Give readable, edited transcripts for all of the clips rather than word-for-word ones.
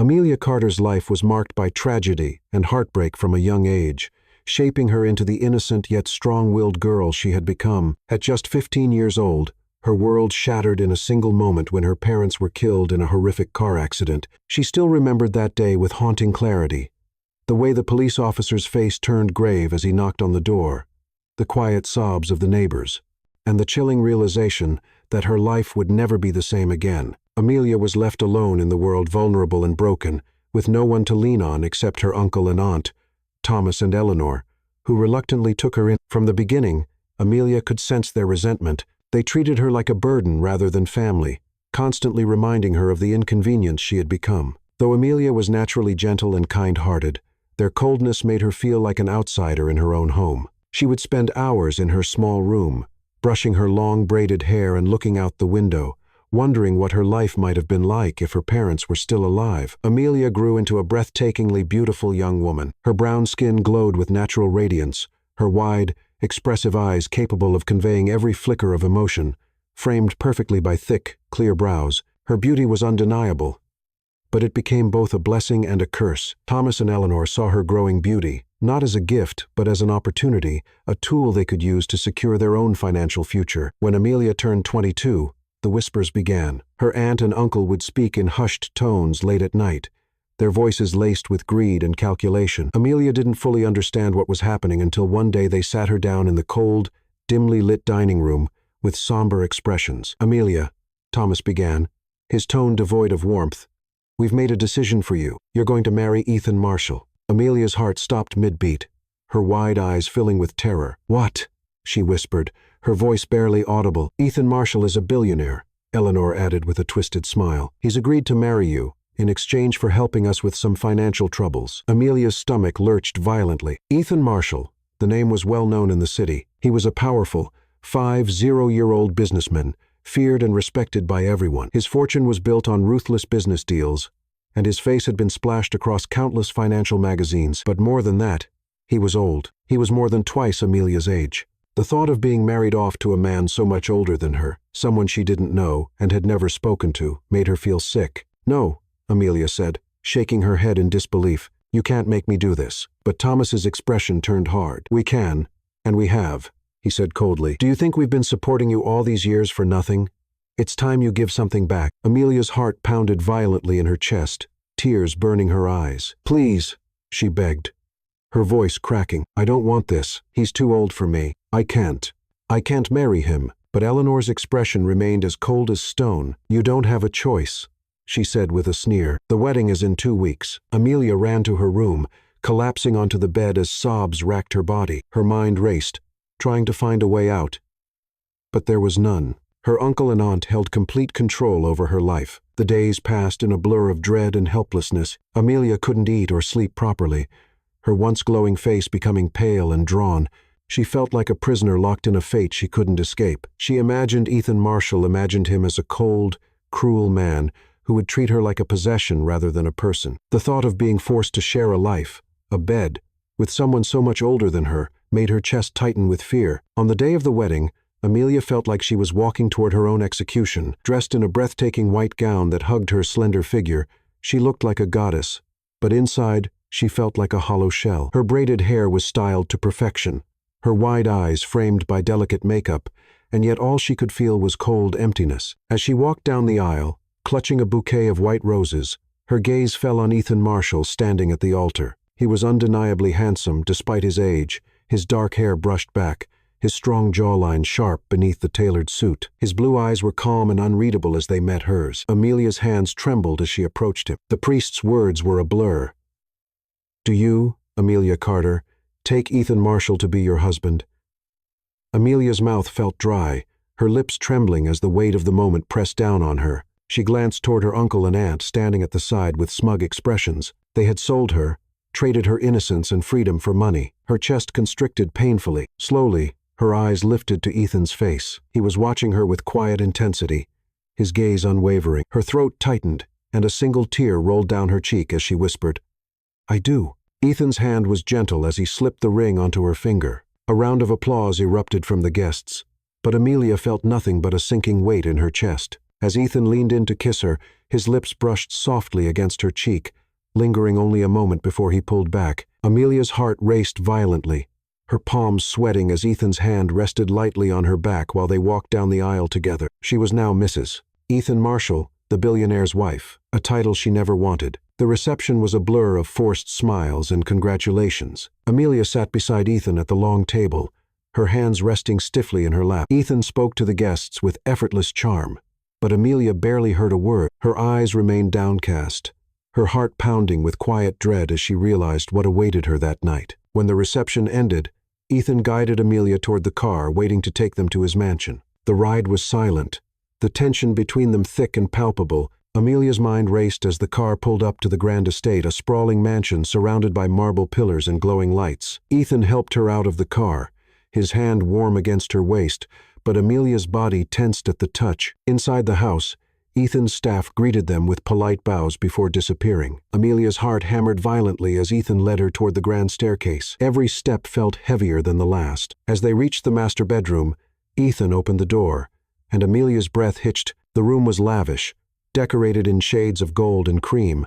Amelia Carter's life was marked by tragedy and heartbreak from a young age, shaping her into the innocent yet strong-willed girl she had become. At just 15 years old, her world shattered in a single moment when her parents were killed in a horrific car accident. She still remembered that day with haunting clarity. The way the police officer's face turned grave as he knocked on the door, the quiet sobs of the neighbors, and the chilling realization that her life would never be the same again. Amelia was left alone in the world, vulnerable and broken, with no one to lean on except her uncle and aunt, Thomas and Eleanor, who reluctantly took her in. From the beginning, Amelia could sense their resentment. They treated her like a burden rather than family, constantly reminding her of the inconvenience she had become. Though Amelia was naturally gentle and kind-hearted, their coldness made her feel like an outsider in her own home. She would spend hours in her small room, brushing her long braided hair and looking out the window, wondering what her life might have been like if her parents were still alive. Amelia grew into a breathtakingly beautiful young woman. Her brown skin glowed with natural radiance, her wide, expressive eyes capable of conveying every flicker of emotion, framed perfectly by thick, clear brows. Her beauty was undeniable, but it became both a blessing and a curse. Thomas and Eleanor saw her growing beauty, not as a gift, but as an opportunity, a tool they could use to secure their own financial future. When Amelia turned 22, the whispers began. Her aunt and uncle would speak in hushed tones late at night, their voices laced with greed and calculation. Amelia didn't fully understand what was happening until one day they sat her down in the cold, dimly lit dining room with somber expressions. "Amelia," Thomas began, his tone devoid of warmth, "we've made a decision for you. You're going to marry Ethan Marshall." Amelia's heart stopped mid-beat, her wide eyes filling with terror. "What?" she whispered, her voice barely audible. "Ethan Marshall is a billionaire," Eleanor added with a twisted smile. "He's agreed to marry you, in exchange for helping us with some financial troubles." Amelia's stomach lurched violently. Ethan Marshall, the name was well known in the city. He was a powerful, 50-year-old businessman, feared and respected by everyone. His fortune was built on ruthless business deals, and his face had been splashed across countless financial magazines. But more than that, he was old. He was more than twice Amelia's age. The thought of being married off to a man so much older than her, someone she didn't know and had never spoken to, made her feel sick. "No," Amelia said, shaking her head in disbelief. "You can't make me do this." But Thomas's expression turned hard. "We can, and we have," he said coldly. "Do you think we've been supporting you all these years for nothing? It's time you give something back." Amelia's heart pounded violently in her chest, tears burning her eyes. "Please," she begged, her voice cracking. "I don't want this. He's too old for me. I can't marry him." But Eleanor's expression remained as cold as stone. "You don't have a choice," she said with a sneer. "The wedding is in 2 weeks." Amelia ran to her room, collapsing onto the bed as sobs racked her body. Her mind raced, trying to find a way out. But there was none. Her uncle and aunt held complete control over her life. The days passed in a blur of dread and helplessness. Amelia couldn't eat or sleep properly, her once glowing face becoming pale and drawn. She felt like a prisoner locked in a fate she couldn't escape. She imagined Ethan Marshall, imagined him as a cold, cruel man who would treat her like a possession rather than a person. The thought of being forced to share a life, a bed, with someone so much older than her, made her chest tighten with fear. On the day of the wedding, Amelia felt like she was walking toward her own execution. Dressed in a breathtaking white gown that hugged her slender figure, she looked like a goddess, but inside, she felt like a hollow shell. Her braided hair was styled to perfection, her wide eyes framed by delicate makeup, and yet all she could feel was cold emptiness. As she walked down the aisle, clutching a bouquet of white roses, her gaze fell on Ethan Marshall standing at the altar. He was undeniably handsome despite his age, his dark hair brushed back, his strong jawline sharp beneath the tailored suit. His blue eyes were calm and unreadable as they met hers. Amelia's hands trembled as she approached him. The priest's words were a blur. "Do you, Amelia Carter, take Ethan Marshall to be your husband?" Amelia's mouth felt dry, her lips trembling as the weight of the moment pressed down on her. She glanced toward her uncle and aunt standing at the side with smug expressions. They had sold her, traded her innocence and freedom for money. Her chest constricted painfully. Slowly, her eyes lifted to Ethan's face. He was watching her with quiet intensity, his gaze unwavering. Her throat tightened, and a single tear rolled down her cheek as she whispered, "I do." Ethan's hand was gentle as he slipped the ring onto her finger. A round of applause erupted from the guests, but Amelia felt nothing but a sinking weight in her chest. As Ethan leaned in to kiss her, His lips brushed softly against her cheek, lingering only a moment before he pulled back. Amelia's heart raced violently, her palms sweating as Ethan's hand rested lightly on her back while they walked down the aisle together. She was now Mrs. Ethan Marshall, the billionaire's wife, a title she never wanted. The reception was a blur of forced smiles and congratulations. Amelia sat beside Ethan at the long table, her hands resting stiffly in her lap. Ethan spoke to the guests with effortless charm, but Amelia barely heard a word. Her eyes remained downcast, her heart pounding with quiet dread as she realized what awaited her that night. When the reception ended, Ethan guided Amelia toward the car, waiting to take them to his mansion. The ride was silent, the tension between them thick and palpable. Amelia's mind raced as the car pulled up to the grand estate, a sprawling mansion surrounded by marble pillars and glowing lights. Ethan helped her out of the car, his hand warm against her waist, but Amelia's body tensed at the touch. Inside the house, Ethan's staff greeted them with polite bows before disappearing. Amelia's heart hammered violently as Ethan led her toward the grand staircase. Every step felt heavier than the last. As they reached the master bedroom, Ethan opened the door, and Amelia's breath hitched. The room was lavish, decorated in shades of gold and cream.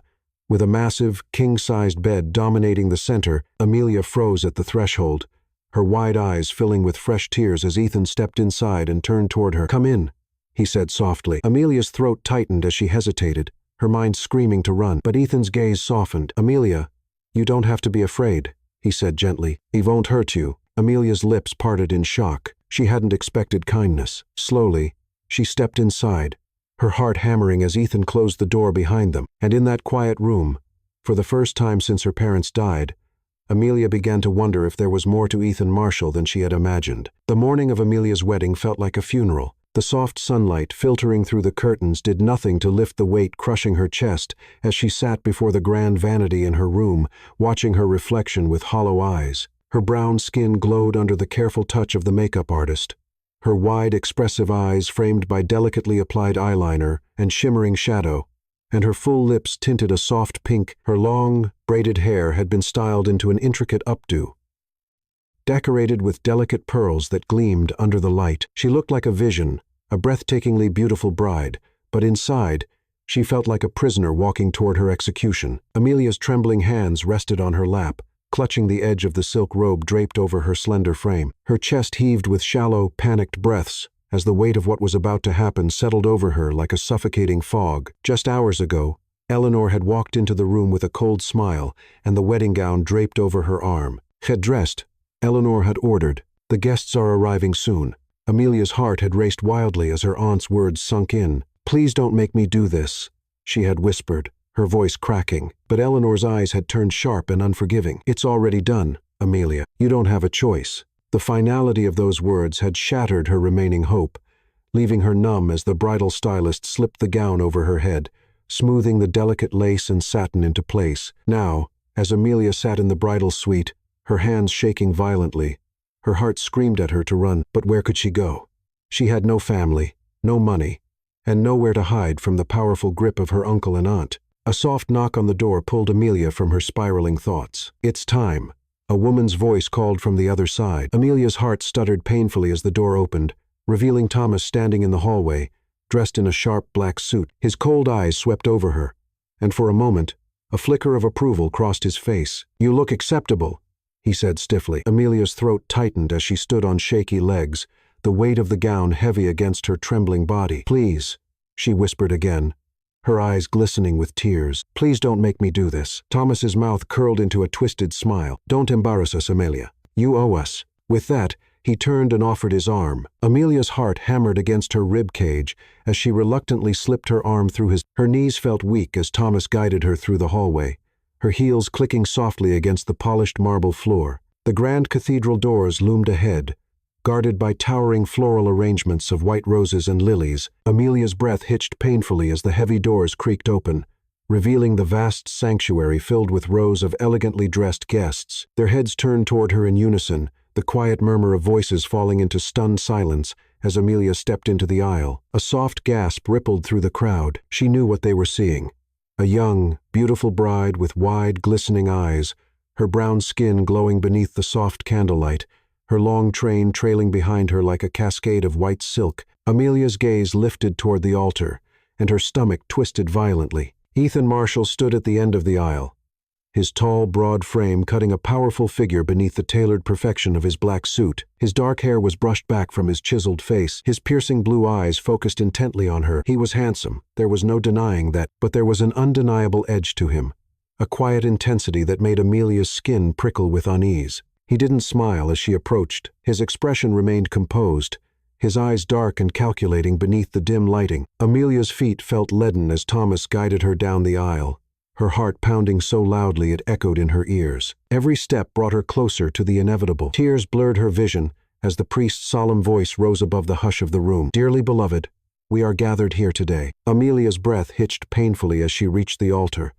With a massive, king-sized bed dominating the center, Amelia froze at the threshold, her wide eyes filling with fresh tears as Ethan stepped inside and turned toward her. "Come in," he said softly. Amelia's throat tightened as she hesitated, her mind screaming to run, but Ethan's gaze softened. "Amelia, you don't have to be afraid," he said gently. "He won't hurt you." Amelia's lips parted in shock. She hadn't expected kindness. Slowly, she stepped inside, her heart hammering as Ethan closed the door behind them. And in that quiet room, for the first time since her parents died, Amelia began to wonder if there was more to Ethan Marshall than she had imagined. The morning of Amelia's wedding felt like a funeral. The soft sunlight filtering through the curtains did nothing to lift the weight crushing her chest as she sat before the grand vanity in her room, watching her reflection with hollow eyes. Her brown skin glowed under the careful touch of the makeup artist, her wide, expressive eyes framed by delicately applied eyeliner and shimmering shadow, and her full lips tinted a soft pink. Her long, braided hair had been styled into an intricate updo, decorated with delicate pearls that gleamed under the light. She looked like a vision, a breathtakingly beautiful bride, but inside, she felt like a prisoner walking toward her execution. Amelia's trembling hands rested on her lap, clutching the edge of the silk robe draped over her slender frame. Her chest heaved with shallow, panicked breaths as the weight of what was about to happen settled over her like a suffocating fog. Just hours ago, Eleanor had walked into the room with a cold smile and the wedding gown draped over her arm. Had dressed, Eleanor had ordered, "The guests are arriving soon." Amelia's heart had raced wildly as her aunt's words sunk in. "Please don't make me do this," she had whispered, her voice cracking. But Eleanor's eyes had turned sharp and unforgiving. "It's already done, Amelia. You don't have a choice." The finality of those words had shattered her remaining hope, leaving her numb as the bridal stylist slipped the gown over her head, smoothing the delicate lace and satin into place. Now, as Amelia sat in the bridal suite, her hands shaking violently, her heart screamed at her to run, but where could she go? She had no family, no money, and nowhere to hide from the powerful grip of her uncle and aunt. A soft knock on the door pulled Amelia from her spiraling thoughts. "It's time," a woman's voice called from the other side. Amelia's heart stuttered painfully as the door opened, revealing Thomas standing in the hallway, dressed in a sharp black suit. His cold eyes swept over her, and for a moment, a flicker of approval crossed his face. "You look acceptable," he said stiffly. Amelia's throat tightened as she stood on shaky legs, the weight of the gown heavy against her trembling body. "Please," she whispered again, her eyes glistening with tears. "Please don't make me do this." Thomas's mouth curled into a twisted smile. "Don't embarrass us, Amelia. You owe us." With that, he turned and offered his arm. Amelia's heart hammered against her rib cage as she reluctantly slipped her arm through his. Her knees felt weak as Thomas guided her through the hallway, her heels clicking softly against the polished marble floor. The grand cathedral doors loomed ahead, guarded by towering floral arrangements of white roses and lilies. Amelia's breath hitched painfully as the heavy doors creaked open, revealing the vast sanctuary filled with rows of elegantly dressed guests. Their heads turned toward her in unison, the quiet murmur of voices falling into stunned silence as Amelia stepped into the aisle. A soft gasp rippled through the crowd. She knew what they were seeing. A young, beautiful bride with wide, glistening eyes, her brown skin glowing beneath the soft candlelight, her long train trailing behind her like a cascade of white silk. Amelia's gaze lifted toward the altar, and her stomach twisted violently. Ethan Marshall stood at the end of the aisle, his tall, broad frame cutting a powerful figure beneath the tailored perfection of his black suit. His dark hair was brushed back from his chiseled face, his piercing blue eyes focused intently on her. He was handsome, there was no denying that, but there was an undeniable edge to him, a quiet intensity that made Amelia's skin prickle with unease. He didn't smile as she approached. His expression remained composed, his eyes dark and calculating beneath the dim lighting. Amelia's feet felt leaden as Thomas guided her down the aisle, her heart pounding so loudly it echoed in her ears. Every step brought her closer to the inevitable. Tears blurred her vision as the priest's solemn voice rose above the hush of the room. "Dearly beloved, we are gathered here today." Amelia's breath hitched painfully as she reached the altar,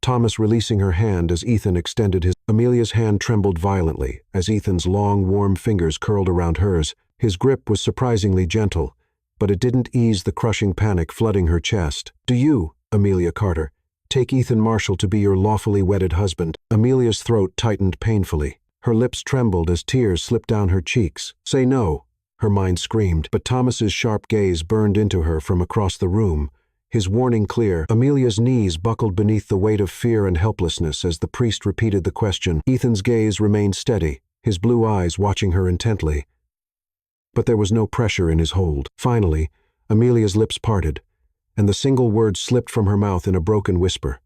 Thomas releasing her hand as Ethan extended his. Amelia's hand trembled violently as Ethan's long, warm fingers curled around hers. His grip was surprisingly gentle, but it didn't ease the crushing panic flooding her chest. "Do you, Amelia Carter, take Ethan Marshall to be your lawfully wedded husband?" Amelia's throat tightened painfully. Her lips trembled as tears slipped down her cheeks. "Say no," her mind screamed, but Thomas's sharp gaze burned into her from across the room, his warning clear. Amelia's knees buckled beneath the weight of fear and helplessness as the priest repeated the question. Ethan's gaze remained steady, his blue eyes watching her intently, but there was no pressure in his hold. Finally, Amelia's lips parted, and the single word slipped from her mouth in a broken whisper.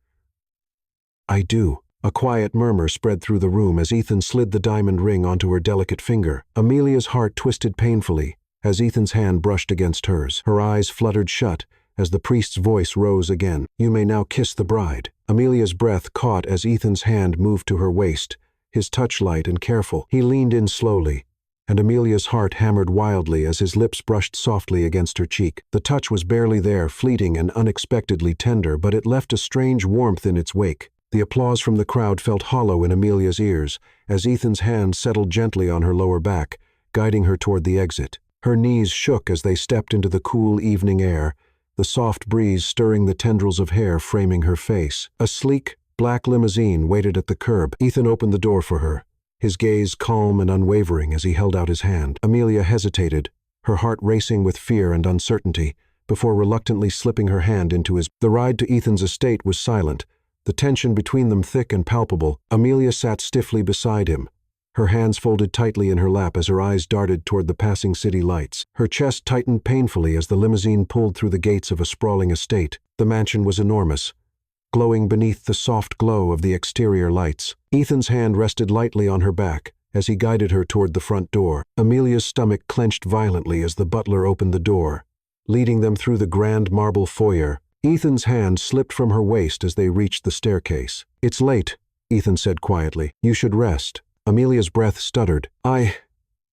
"I do." A quiet murmur spread through the room as Ethan slid the diamond ring onto her delicate finger. Amelia's heart twisted painfully as Ethan's hand brushed against hers. Her eyes fluttered shut as the priest's voice rose again. "You may now kiss the bride." Amelia's breath caught as Ethan's hand moved to her waist, his touch light and careful. He leaned in slowly, and Amelia's heart hammered wildly as his lips brushed softly against her cheek. The touch was barely there, fleeting and unexpectedly tender, but it left a strange warmth in its wake. The applause from the crowd felt hollow in Amelia's ears as Ethan's hand settled gently on her lower back, guiding her toward the exit. Her knees shook as they stepped into the cool evening air, the soft breeze stirring the tendrils of hair framing her face. A sleek, black limousine waited at the curb. Ethan opened the door for her, his gaze calm and unwavering as he held out his hand. Amelia hesitated, her heart racing with fear and uncertainty, before reluctantly slipping her hand into his. The ride to Ethan's estate was silent, the tension between them thick and palpable. Amelia sat stiffly beside him, her hands folded tightly in her lap as her eyes darted toward the passing city lights. Her chest tightened painfully as the limousine pulled through the gates of a sprawling estate. The mansion was enormous, glowing beneath the soft glow of the exterior lights. Ethan's hand rested lightly on her back as he guided her toward the front door. Amelia's stomach clenched violently as the butler opened the door, leading them through the grand marble foyer. Ethan's hand slipped from her waist as they reached the staircase. "It's late," Ethan said quietly. "You should rest." Amelia's breath stuttered. I'm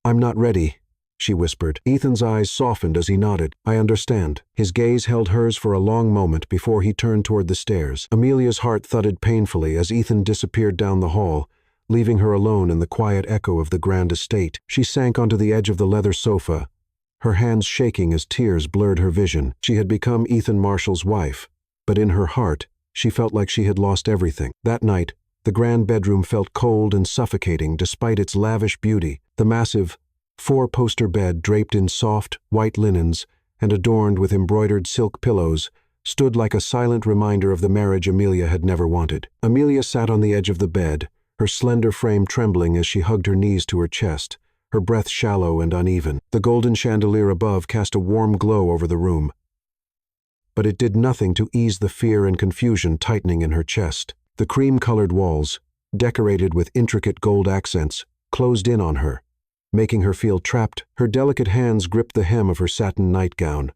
not ready," she whispered. Ethan's eyes softened as he nodded. "I understand." His gaze held hers for a long moment before he turned toward the stairs. Amelia's heart thudded painfully as Ethan disappeared down the hall, leaving her alone in the quiet echo of the grand estate. She sank onto the edge of the leather sofa, her hands shaking as tears blurred her vision. She had become Ethan Marshall's wife, but in her heart, she felt like she had lost everything. That night, the grand bedroom felt cold and suffocating despite its lavish beauty. The massive, four-poster bed draped in soft, white linens and adorned with embroidered silk pillows stood like a silent reminder of the marriage Amelia had never wanted. Amelia sat on the edge of the bed, her slender frame trembling as she hugged her knees to her chest, her breath shallow and uneven. The golden chandelier above cast a warm glow over the room, but it did nothing to ease the fear and confusion tightening in her chest. The cream-colored walls, decorated with intricate gold accents, closed in on her, making her feel trapped. Her delicate hands gripped the hem of her satin nightgown,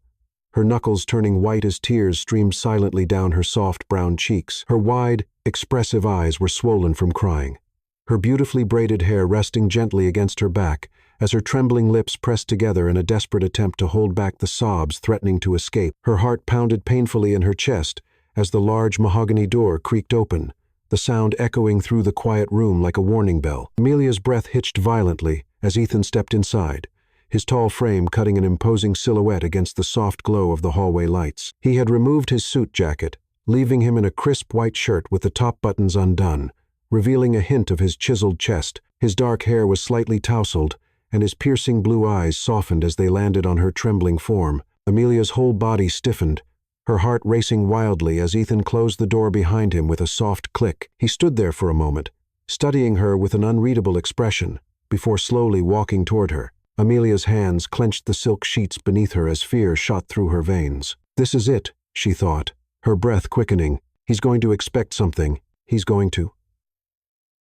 her knuckles turning white as tears streamed silently down her soft brown cheeks. Her wide, expressive eyes were swollen from crying, her beautifully braided hair resting gently against her back as her trembling lips pressed together in a desperate attempt to hold back the sobs threatening to escape. Her heart pounded painfully in her chest as the large mahogany door creaked open, the sound echoing through the quiet room like a warning bell. Amelia's breath hitched violently as Ethan stepped inside, his tall frame cutting an imposing silhouette against the soft glow of the hallway lights. He had removed his suit jacket, leaving him in a crisp white shirt with the top buttons undone, revealing a hint of his chiseled chest. His dark hair was slightly tousled, and his piercing blue eyes softened as they landed on her trembling form. Amelia's whole body stiffened, her heart racing wildly as Ethan closed the door behind him with a soft click. He stood there for a moment, studying her with an unreadable expression, before slowly walking toward her. Amelia's hands clenched the silk sheets beneath her as fear shot through her veins. This is it, she thought, her breath quickening. He's going to expect something. He's going to.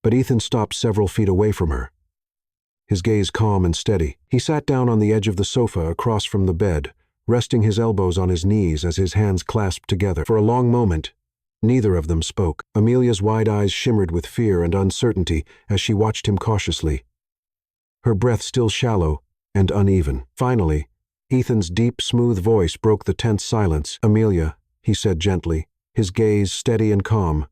But Ethan stopped several feet away from her, his gaze calm and steady. He sat down on the edge of the sofa across from the bed, resting his elbows on his knees as his hands clasped together. For a long moment, neither of them spoke. Amelia's wide eyes shimmered with fear and uncertainty as she watched him cautiously, her breath still shallow and uneven. Finally, Ethan's deep, smooth voice broke the tense silence. "Amelia," he said gently, his gaze steady and calm,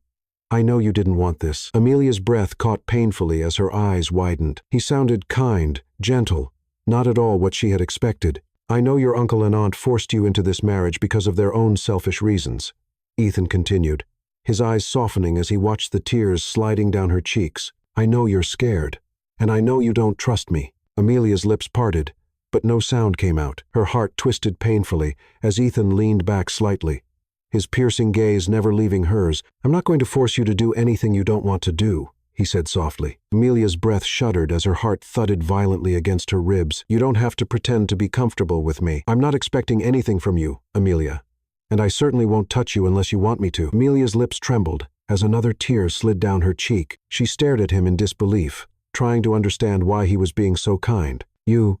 "I know you didn't want this." Amelia's breath caught painfully as her eyes widened. He sounded kind, gentle, not at all what she had expected. "I know your uncle and aunt forced you into this marriage because of their own selfish reasons," Ethan continued, his eyes softening as he watched the tears sliding down her cheeks. "I know you're scared, and I know you don't trust me." Amelia's lips parted, but no sound came out. Her heart twisted painfully as Ethan leaned back slightly, his piercing gaze never leaving hers. "I'm not going to force you to do anything you don't want to do," he said softly. Amelia's breath shuddered as her heart thudded violently against her ribs. "You don't have to pretend to be comfortable with me. I'm not expecting anything from you, Amelia, and I certainly won't touch you unless you want me to." Amelia's lips trembled as another tear slid down her cheek. She stared at him in disbelief, trying to understand why he was being so kind. You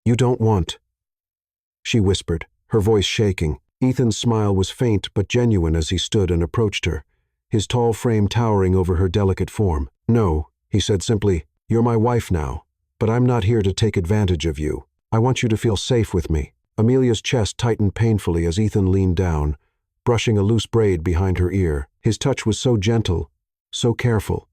don't want," she whispered, her voice shaking. Ethan's smile was faint but genuine as he stood and approached her, his tall frame towering over her delicate form. "No," he said simply, "you're my wife now, but I'm not here to take advantage of you. I want you to feel safe with me." Amelia's chest tightened painfully as Ethan leaned down, brushing a loose braid behind her ear. His touch was so gentle, so careful,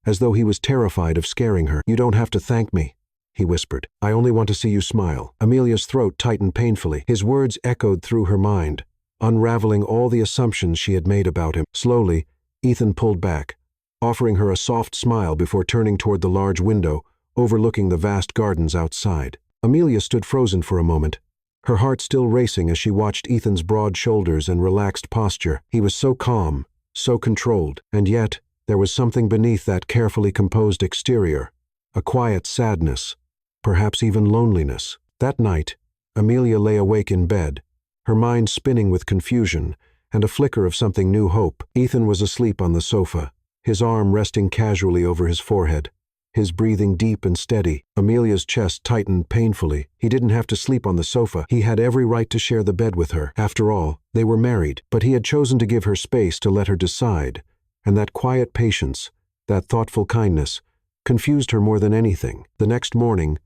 as though he was terrified of scaring her. "You don't have to thank me," he whispered. "I only want to see you smile." Amelia's throat tightened painfully. His words echoed through her mind, unraveling all the assumptions she had made about him. Slowly, Ethan pulled back, offering her a soft smile before turning toward the large window overlooking the vast gardens outside. Amelia stood frozen for a moment, her heart still racing as she watched Ethan's broad shoulders and relaxed posture. He was so calm, so controlled, and yet there was something beneath that carefully composed exterior, a quiet sadness, perhaps even loneliness. That night, Amelia lay awake in bed, her mind spinning with confusion and a flicker of something new hope. Ethan was asleep on the sofa, his arm resting casually over his forehead, his breathing deep and steady. Amelia's chest tightened painfully. He didn't have to sleep on the sofa. He had every right to share the bed with her. After all, they were married, but he had chosen to give her space to let her decide, and that quiet patience, that thoughtful kindness, confused her more than anything. The next morning,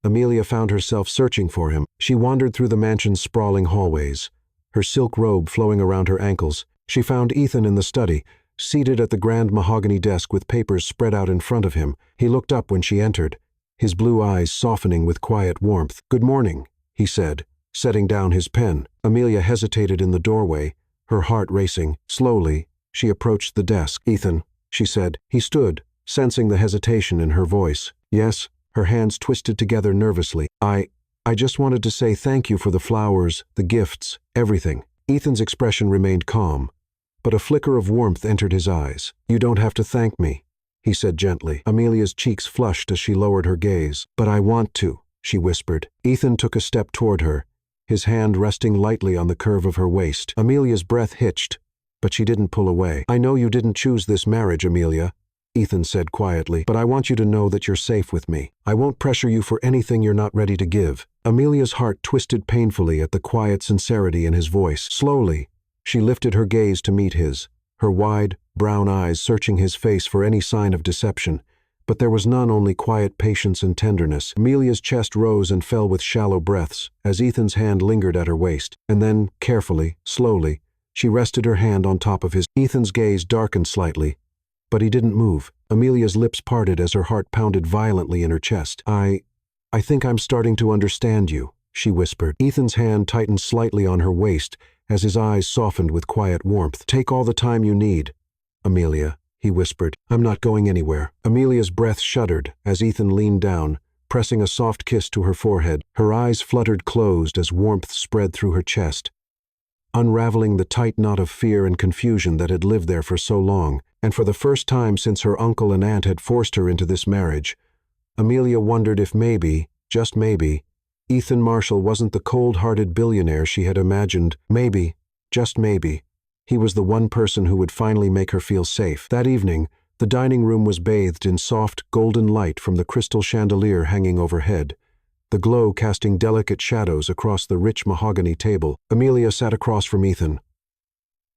Amelia found herself searching for him. She wandered through the mansion's sprawling hallways, her silk robe flowing around her ankles. She found Ethan in the study, seated at the grand mahogany desk with papers spread out in front of him. He looked up when she entered, his blue eyes softening with quiet warmth. "Good morning," he said, setting down his pen. Amelia hesitated in the doorway, her heart racing. Slowly, she approached the desk. "Ethan," she said. He stood, sensing the hesitation in her voice. "Yes," her hands twisted together nervously. I just wanted to say thank you for the flowers, the gifts, everything." Ethan's expression remained calm, but a flicker of warmth entered his eyes. "You don't have to thank me," he said gently. Amelia's cheeks flushed as she lowered her gaze. "But I want to," she whispered. Ethan took a step toward her, his hand resting lightly on the curve of her waist. Amelia's breath hitched, but she didn't pull away. "I know you didn't choose this marriage, Amelia," Ethan said quietly, "but I want you to know that you're safe with me. I won't pressure you for anything you're not ready to give." Amelia's heart twisted painfully at the quiet sincerity in his voice. Slowly, she lifted her gaze to meet his, her wide, brown eyes searching his face for any sign of deception. But there was none, only quiet patience and tenderness. Amelia's chest rose and fell with shallow breaths as Ethan's hand lingered at her waist. And then, carefully, slowly, she rested her hand on top of his. Ethan's gaze darkened slightly, but he didn't move. Amelia's lips parted as her heart pounded violently in her chest. I think I'm starting to understand you," she whispered. Ethan's hand tightened slightly on her waist as his eyes softened with quiet warmth. "Take all the time you need, Amelia," he whispered. "I'm not going anywhere." Amelia's breath shuddered as Ethan leaned down, pressing a soft kiss to her forehead. Her eyes fluttered closed as warmth spread through her chest. unraveling the tight knot of fear and confusion that had lived there for so long. And for the first time since her uncle and aunt had forced her into this marriage, Amelia wondered if maybe, just maybe, Ethan Marshall wasn't the cold-hearted billionaire she had imagined. Maybe, just maybe, he was the one person who would finally make her feel safe. That evening, the dining room was bathed in soft, golden light from the crystal chandelier hanging overhead, the glow casting delicate shadows across the rich mahogany table. Amelia sat across from Ethan,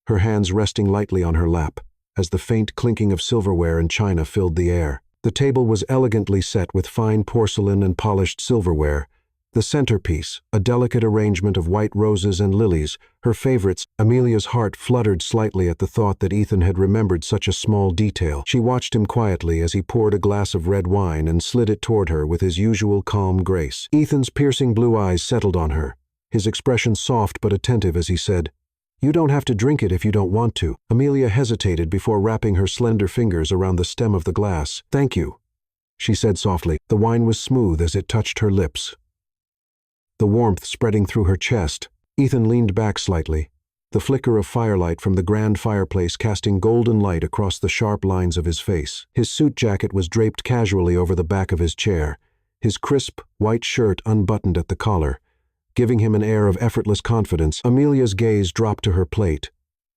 her hands resting lightly on her lap, as the faint clinking of silverware and china filled the air. The table was elegantly set with fine porcelain and polished silverware. The centerpiece, a delicate arrangement of white roses and lilies, her favorites. Amelia's heart fluttered slightly at the thought that Ethan had remembered such a small detail. She watched him quietly as he poured a glass of red wine and slid it toward her with his usual calm grace. Ethan's piercing blue eyes settled on her, his expression soft but attentive as he said, "You don't have to drink it if you don't want to." Amelia hesitated before wrapping her slender fingers around the stem of the glass. "Thank you," she said softly. The wine was smooth as it touched her lips, the warmth spreading through her chest. Ethan leaned back slightly, the flicker of firelight from the grand fireplace casting golden light across the sharp lines of his face. His suit jacket was draped casually over the back of his chair, his crisp, white shirt unbuttoned at the collar, giving him an air of effortless confidence. Amelia's gaze dropped to her plate,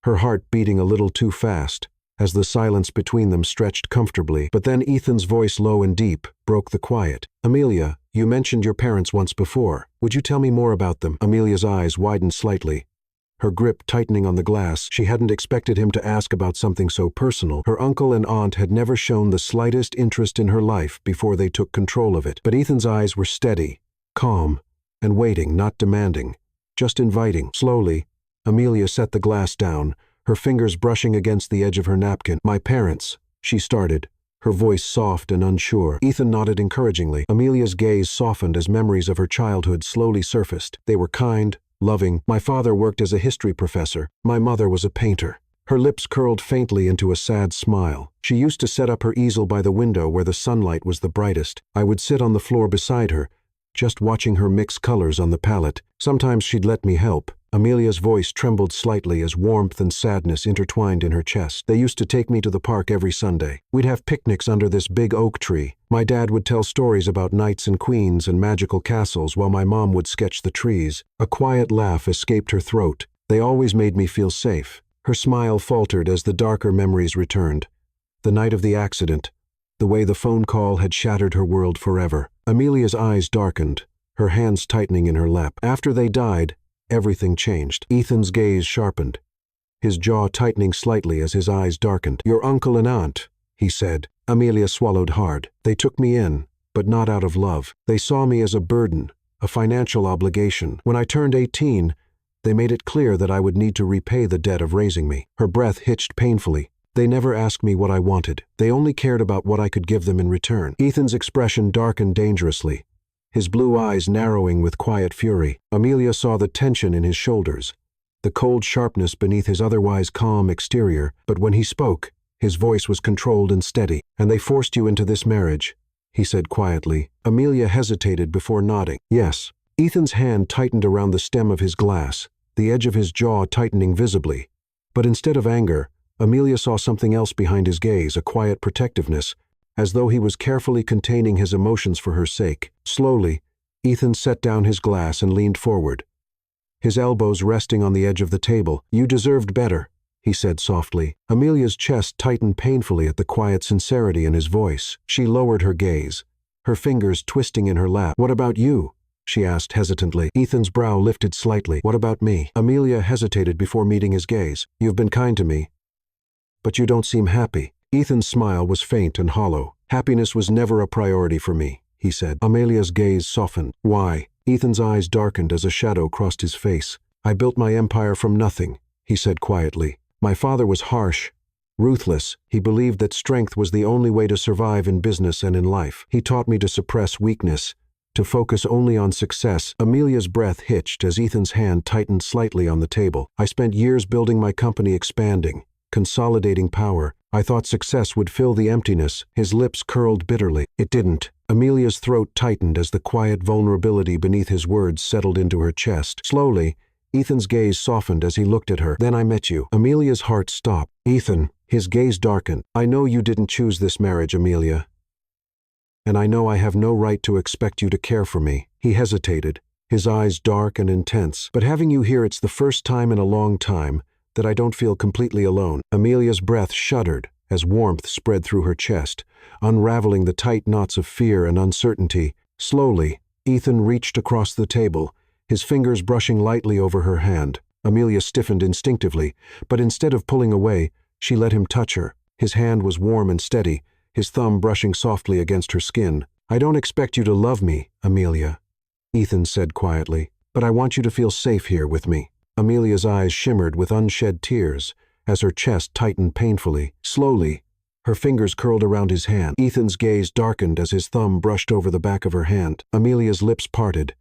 her heart beating a little too fast, as the silence between them stretched comfortably. But then Ethan's voice, low and deep, broke the quiet. "Amelia, you mentioned your parents once before. Would you tell me more about them?" Amelia's eyes widened slightly, her grip tightening on the glass. She hadn't expected him to ask about something so personal. Her uncle and aunt had never shown the slightest interest in her life before they took control of it. But Ethan's eyes were steady, calm, and waiting, not demanding, just inviting. Slowly, Amelia set the glass down, her fingers brushing against the edge of her napkin. "My parents," she started, her voice soft and unsure. Ethan nodded encouragingly. Amelia's gaze softened as memories of her childhood slowly surfaced. "They were kind, loving. My father worked as a history professor. My mother was a painter." Her lips curled faintly into a sad smile. "She used to set up her easel by the window where the sunlight was the brightest. I would sit on the floor beside her, just watching her mix colors on the palette. Sometimes she'd let me help." Amelia's voice trembled slightly as warmth and sadness intertwined in her chest. "They used to take me to the park every Sunday. We'd have picnics under this big oak tree. My dad would tell stories about knights and queens and magical castles while my mom would sketch the trees." A quiet laugh escaped her throat. "They always made me feel safe." Her smile faltered as the darker memories returned. The night of the accident, the way the phone call had shattered her world forever. Amelia's eyes darkened, her hands tightening in her lap. "After they died, everything changed." Ethan's gaze sharpened, his jaw tightening slightly as his eyes darkened. "Your uncle and aunt," he said. Amelia swallowed hard. "They took me in, but not out of love. They saw me as a burden, a financial obligation. When I turned 18, they made it clear that I would need to repay the debt of raising me." Her breath hitched painfully. "They never asked me what I wanted. They only cared about what I could give them in return." Ethan's expression darkened dangerously, his blue eyes narrowing with quiet fury. Amelia saw the tension in his shoulders, the cold sharpness beneath his otherwise calm exterior. But when he spoke, his voice was controlled and steady. "And they forced you into this marriage," he said quietly. Amelia hesitated before nodding. "Yes." Ethan's hand tightened around the stem of his glass, the edge of his jaw tightening visibly. But instead of anger, Amelia saw something else behind his gaze, a quiet protectiveness, as though he was carefully containing his emotions for her sake. Slowly, Ethan set down his glass and leaned forward, his elbows resting on the edge of the table. "You deserved better," he said softly. Amelia's chest tightened painfully at the quiet sincerity in his voice. She lowered her gaze, her fingers twisting in her lap. "What about you?" she asked hesitantly. Ethan's brow lifted slightly. "What about me?" Amelia hesitated before meeting his gaze. "You've been kind to me, but you don't seem happy." Ethan's smile was faint and hollow. "Happiness was never a priority for me," he said. Amelia's gaze softened. "Why?" Ethan's eyes darkened as a shadow crossed his face. "I built my empire from nothing," he said quietly. "My father was harsh, ruthless. He believed that strength was the only way to survive in business and in life. He taught me to suppress weakness, to focus only on success." Amelia's breath hitched as Ethan's hand tightened slightly on the table. "I spent years building my company, expanding, consolidating power. I thought success would fill the emptiness." His lips curled bitterly. "It didn't." Amelia's throat tightened as the quiet vulnerability beneath his words settled into her chest. Slowly, Ethan's gaze softened as he looked at her. Then I met you. Amelia's heart stopped. Ethan, his gaze darkened. I know you didn't choose this marriage, Amelia. And I know I have no right to expect you to care for me. He hesitated, his eyes dark and intense. But having you here, it's the first time in a long time that I don't feel completely alone. Amelia's breath shuddered as warmth spread through her chest, unraveling the tight knots of fear and uncertainty. Slowly, Ethan reached across the table, his fingers brushing lightly over her hand. Amelia stiffened instinctively, but instead of pulling away, she let him touch her. His hand was warm and steady, his thumb brushing softly against her skin. I don't expect you to love me, Amelia, Ethan said quietly, but I want you to feel safe here with me. Amelia's eyes shimmered with unshed tears as her chest tightened painfully. Slowly, her fingers curled around his hand. Ethan's gaze darkened as his thumb brushed over the back of her hand. Amelia's lips parted,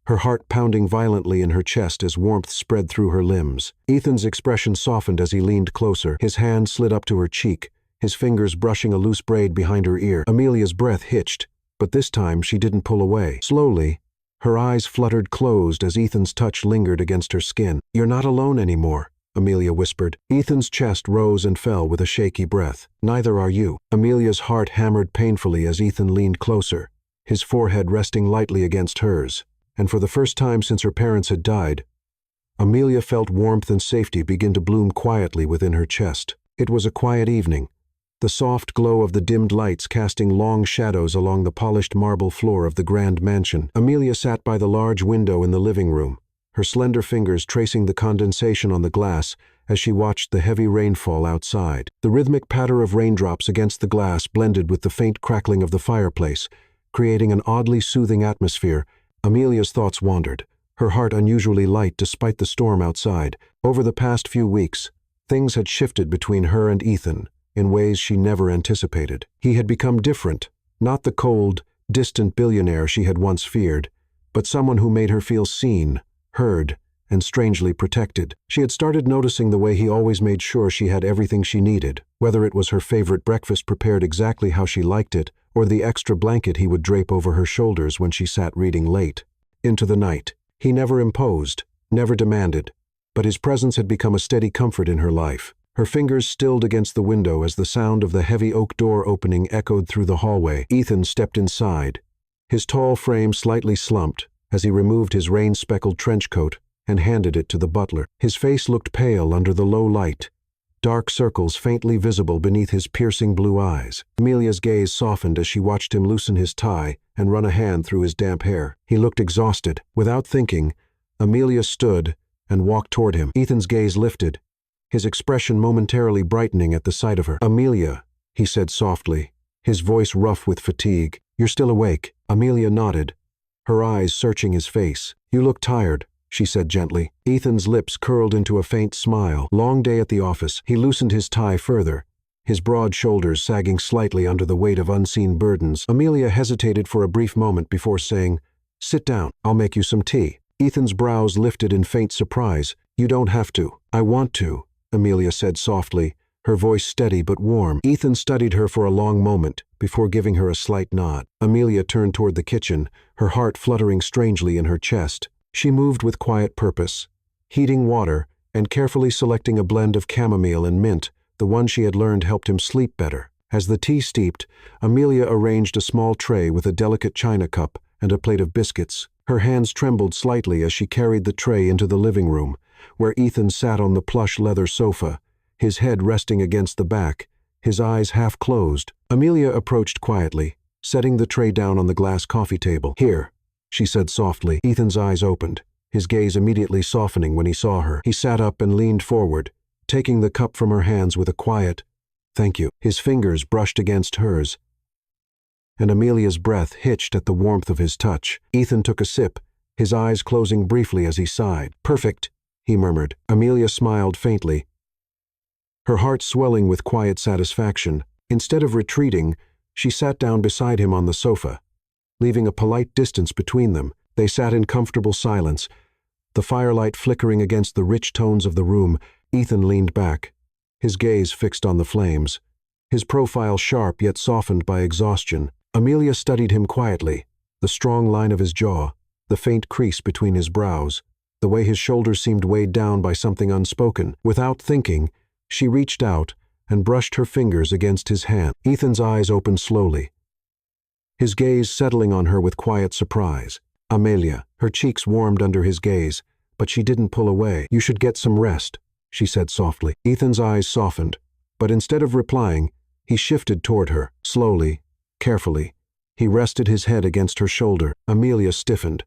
her heart pounding violently in her chest as warmth spread through her limbs. Ethan's expression softened as he leaned closer. His hand slid up to her cheek, his fingers brushing a loose braid behind her ear. Amelia's breath hitched, but this time she didn't pull away. Slowly, her eyes fluttered closed as Ethan's touch lingered against her skin. You're not alone anymore, Amelia whispered. Ethan's chest rose and fell with a shaky breath. Neither are you. Amelia's heart hammered painfully as Ethan leaned closer, his forehead resting lightly against hers. And for the first time since her parents had died, Amelia felt warmth and safety begin to bloom quietly within her chest. It was a quiet evening, the soft glow of the dimmed lights casting long shadows along the polished marble floor of the grand mansion. Amelia sat by the large window in the living room, her slender fingers tracing the condensation on the glass as she watched the heavy rainfall outside. The rhythmic patter of raindrops against the glass blended with the faint crackling of the fireplace, creating an oddly soothing atmosphere. Amelia's thoughts wandered, her heart unusually light despite the storm outside. Over the past few weeks, things had shifted between her and Ethan in ways she never anticipated. He had become different, not the cold, distant billionaire she had once feared, but someone who made her feel seen, heard, and strangely protected. She had started noticing the way he always made sure she had everything she needed, whether it was her favorite breakfast prepared exactly how she liked it, or the extra blanket he would drape over her shoulders when she sat reading late into the night. He never imposed, never demanded, but his presence had become a steady comfort in her life. Her fingers stilled against the window as the sound of the heavy oak door opening echoed through the hallway. Ethan stepped inside, his tall frame slightly slumped as he removed his rain-speckled trench coat and handed it to the butler. His face looked pale under the low light, dark circles faintly visible beneath his piercing blue eyes. Amelia's gaze softened as she watched him loosen his tie and run a hand through his damp hair. He looked exhausted. Without thinking, Amelia stood and walked toward him. Ethan's gaze lifted, his expression momentarily brightening at the sight of her. Amelia, he said softly, his voice rough with fatigue. You're still awake? Amelia nodded, her eyes searching his face. You look tired, she said gently. Ethan's lips curled into a faint smile. Long day at the office. He loosened his tie further, his broad shoulders sagging slightly under the weight of unseen burdens. Amelia hesitated for a brief moment before saying, Sit down, I'll make you some tea. Ethan's brows lifted in faint surprise. You don't have to. I want to, Amelia said softly, her voice steady but warm. Ethan studied her for a long moment before giving her a slight nod. Amelia turned toward the kitchen, her heart fluttering strangely in her chest. She moved with quiet purpose, heating water and carefully selecting a blend of chamomile and mint. The one she had learned helped him sleep better. As the tea steeped, Amelia arranged a small tray with a delicate china cup and a plate of biscuits. Her hands trembled slightly as she carried the tray into the living room, where Ethan sat on the plush leather sofa, his head resting against the back, his eyes half closed. Amelia approached quietly, setting the tray down on the glass coffee table. Here, she said softly. Ethan's eyes opened, his gaze immediately softening when he saw her. He sat up and leaned forward, taking the cup from her hands with a quiet, "Thank you." His fingers brushed against hers, and Amelia's breath hitched at the warmth of his touch. Ethan took a sip, his eyes closing briefly as he sighed. "Perfect," he murmured. Amelia smiled faintly, her heart swelling with quiet satisfaction. Instead of retreating, she sat down beside him on the sofa, leaving a polite distance between them. They sat in comfortable silence, the firelight flickering against the rich tones of the room. Ethan leaned back, his gaze fixed on the flames, his profile sharp yet softened by exhaustion. Amelia studied him quietly, the strong line of his jaw, the faint crease between his brows. the way his shoulders seemed weighed down by something unspoken. Without thinking, she reached out and brushed her fingers against his hand. Ethan's eyes opened slowly, his gaze settling on her with quiet surprise. Amelia, her cheeks warmed under his gaze, but she didn't pull away. "You should get some rest," she said softly. Ethan's eyes softened, but instead of replying, he shifted toward her. Slowly, carefully, he rested his head against her shoulder. Amelia stiffened,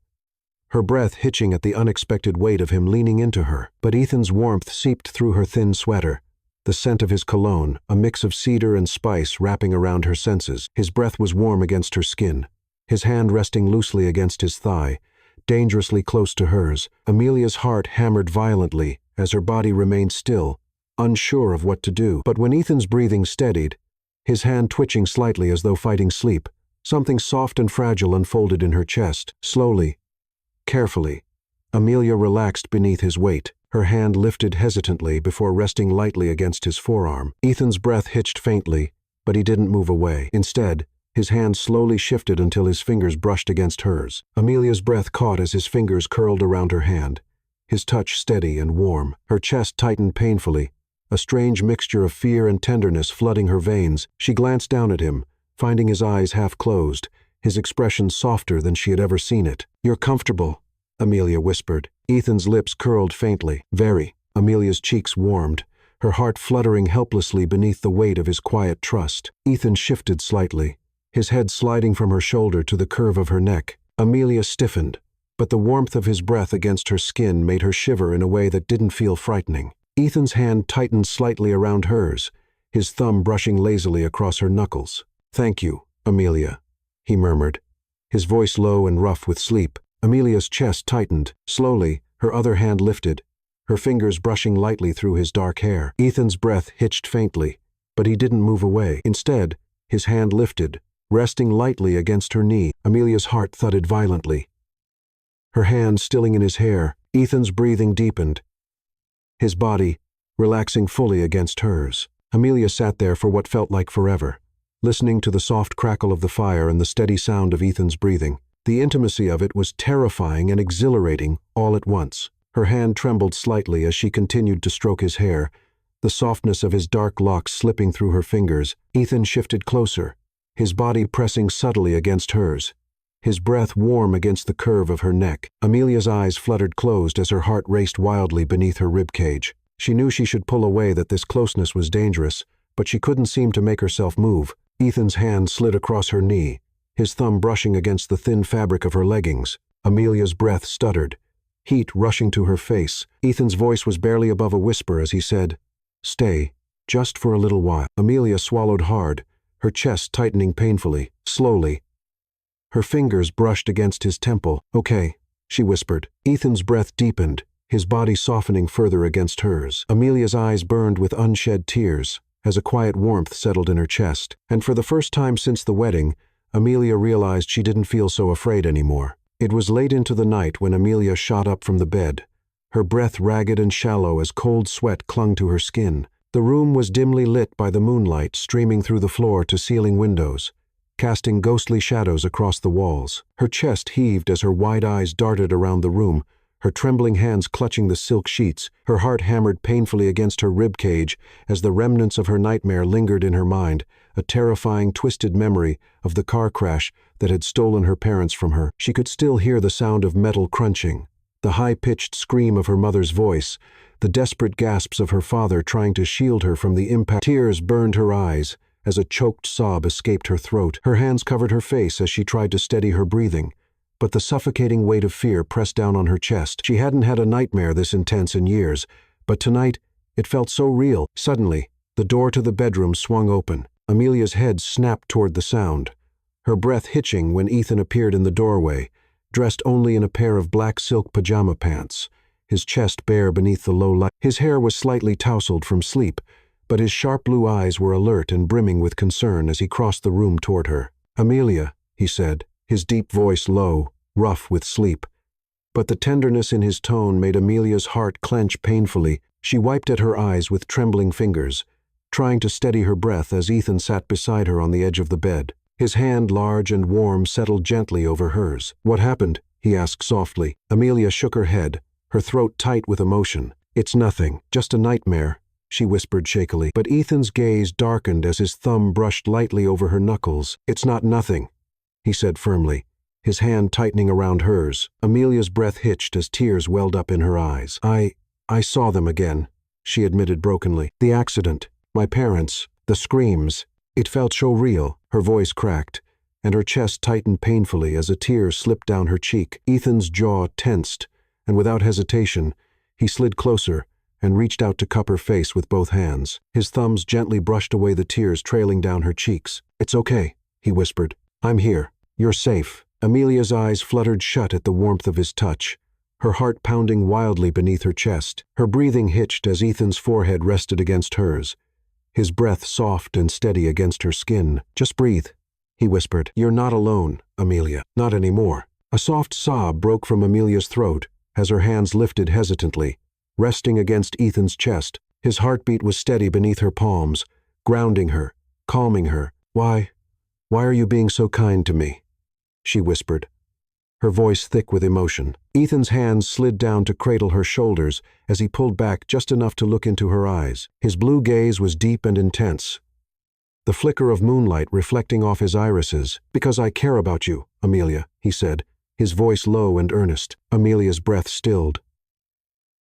her breath hitching at the unexpected weight of him leaning into her. But Ethan's warmth seeped through her thin sweater, the scent of his cologne, a mix of cedar and spice wrapping around her senses. His breath was warm against her skin, his hand resting loosely against his thigh, dangerously close to hers. Amelia's heart hammered violently as her body remained still, unsure of what to do. But when Ethan's breathing steadied, his hand twitching slightly as though fighting sleep, something soft and fragile unfolded in her chest. Slowly, carefully, Amelia relaxed beneath his weight. Her hand lifted hesitantly before resting lightly against his forearm. Ethan's breath hitched faintly, but he didn't move away. Instead, his hand slowly shifted until his fingers brushed against hers. Amelia's breath caught as his fingers curled around her hand, his touch steady and warm. Her chest tightened painfully, a strange mixture of fear and tenderness flooding her veins. She glanced down at him, finding his eyes half closed, his expression softer than she had ever seen it. "You're comfortable," Amelia whispered. Ethan's lips curled faintly. "Very." Amelia's cheeks warmed, her heart fluttering helplessly beneath the weight of his quiet trust. Ethan shifted slightly, his head sliding from her shoulder to the curve of her neck. Amelia stiffened, but the warmth of his breath against her skin made her shiver in a way that didn't feel frightening. Ethan's hand tightened slightly around hers, his thumb brushing lazily across her knuckles. "Thank you, Amelia," he murmured, his voice low and rough with sleep. Amelia's chest tightened. Slowly, her other hand lifted, her fingers brushing lightly through his dark hair. Ethan's breath hitched faintly, but he didn't move away. Instead, his hand lifted, resting lightly against her knee. Amelia's heart thudded violently, her hand stilling in his hair. Ethan's breathing deepened, his body relaxing fully against hers. Amelia sat there for what felt like forever, listening to the soft crackle of the fire and the steady sound of Ethan's breathing. The intimacy of it was terrifying and exhilarating all at once. Her hand trembled slightly as she continued to stroke his hair, the softness of his dark locks slipping through her fingers. Ethan shifted closer, his body pressing subtly against hers, his breath warm against the curve of her neck. Amelia's eyes fluttered closed as her heart raced wildly beneath her ribcage. She knew she should pull away, that this closeness was dangerous, but she couldn't seem to make herself move. Ethan's hand slid across her knee, his thumb brushing against the thin fabric of her leggings. Amelia's breath stuttered, heat rushing to her face. Ethan's voice was barely above a whisper as he said, "Stay, just for a little while." Amelia swallowed hard, her chest tightening painfully. Slowly, her fingers brushed against his temple. "Okay," she whispered. Ethan's breath deepened, his body softening further against hers. Amelia's eyes burned with unshed tears as a quiet warmth settled in her chest. And for the first time since the wedding, Amelia realized she didn't feel so afraid anymore. It was late into the night when Amelia shot up from the bed, her breath ragged and shallow as cold sweat clung to her skin. The room was dimly lit by the moonlight streaming through the floor to ceiling windows, casting ghostly shadows across the walls. Her chest heaved as her wide eyes darted around the room, her trembling hands clutching the silk sheets. Her heart hammered painfully against her rib cage as the remnants of her nightmare lingered in her mind, a terrifying, twisted memory of the car crash that had stolen her parents from her. She could still hear the sound of metal crunching, the high-pitched scream of her mother's voice, the desperate gasps of her father trying to shield her from the impact. Tears burned her eyes as a choked sob escaped her throat. Her hands covered her face as she tried to steady her breathing, but the suffocating weight of fear pressed down on her chest. She hadn't had a nightmare this intense in years, but tonight it felt so real. Suddenly, the door to the bedroom swung open. Amelia's head snapped toward the sound, her breath hitching when Ethan appeared in the doorway, dressed only in a pair of black silk pajama pants, his chest bare beneath the low light. His hair was slightly tousled from sleep, but his sharp blue eyes were alert and brimming with concern as he crossed the room toward her. "Amelia," he said, his deep voice low, rough with sleep. But the tenderness in his tone made Amelia's heart clench painfully. She wiped at her eyes with trembling fingers, trying to steady her breath as Ethan sat beside her on the edge of the bed. His hand, large and warm, settled gently over hers. "What happened?" he asked softly. Amelia shook her head, her throat tight with emotion. "It's nothing, just a nightmare," she whispered shakily. But Ethan's gaze darkened as his thumb brushed lightly over her knuckles. "It's not nothing," he said firmly, his hand tightening around hers. Amelia's breath hitched as tears welled up in her eyes. I saw them again," she admitted brokenly. "The accident, my parents, the screams. It felt so real." Her voice cracked, and her chest tightened painfully as a tear slipped down her cheek. Ethan's jaw tensed, and without hesitation, he slid closer and reached out to cup her face with both hands. His thumbs gently brushed away the tears trailing down her cheeks. "It's okay," he whispered. "I'm here. You're safe." Amelia's eyes fluttered shut at the warmth of his touch, her heart pounding wildly beneath her chest. Her breathing hitched as Ethan's forehead rested against hers, his breath soft and steady against her skin. "Just breathe," he whispered. "You're not alone, Amelia. Not anymore." A soft sob broke from Amelia's throat as her hands lifted hesitantly, resting against Ethan's chest. His heartbeat was steady beneath her palms, grounding her, calming her. Why are you being so kind to me?" she whispered, her voice thick with emotion. Ethan's hands slid down to cradle her shoulders as he pulled back just enough to look into her eyes. His blue gaze was deep and intense, the flicker of moonlight reflecting off his irises. "Because I care about you, Amelia," he said, his voice low and earnest. Amelia's breath stilled,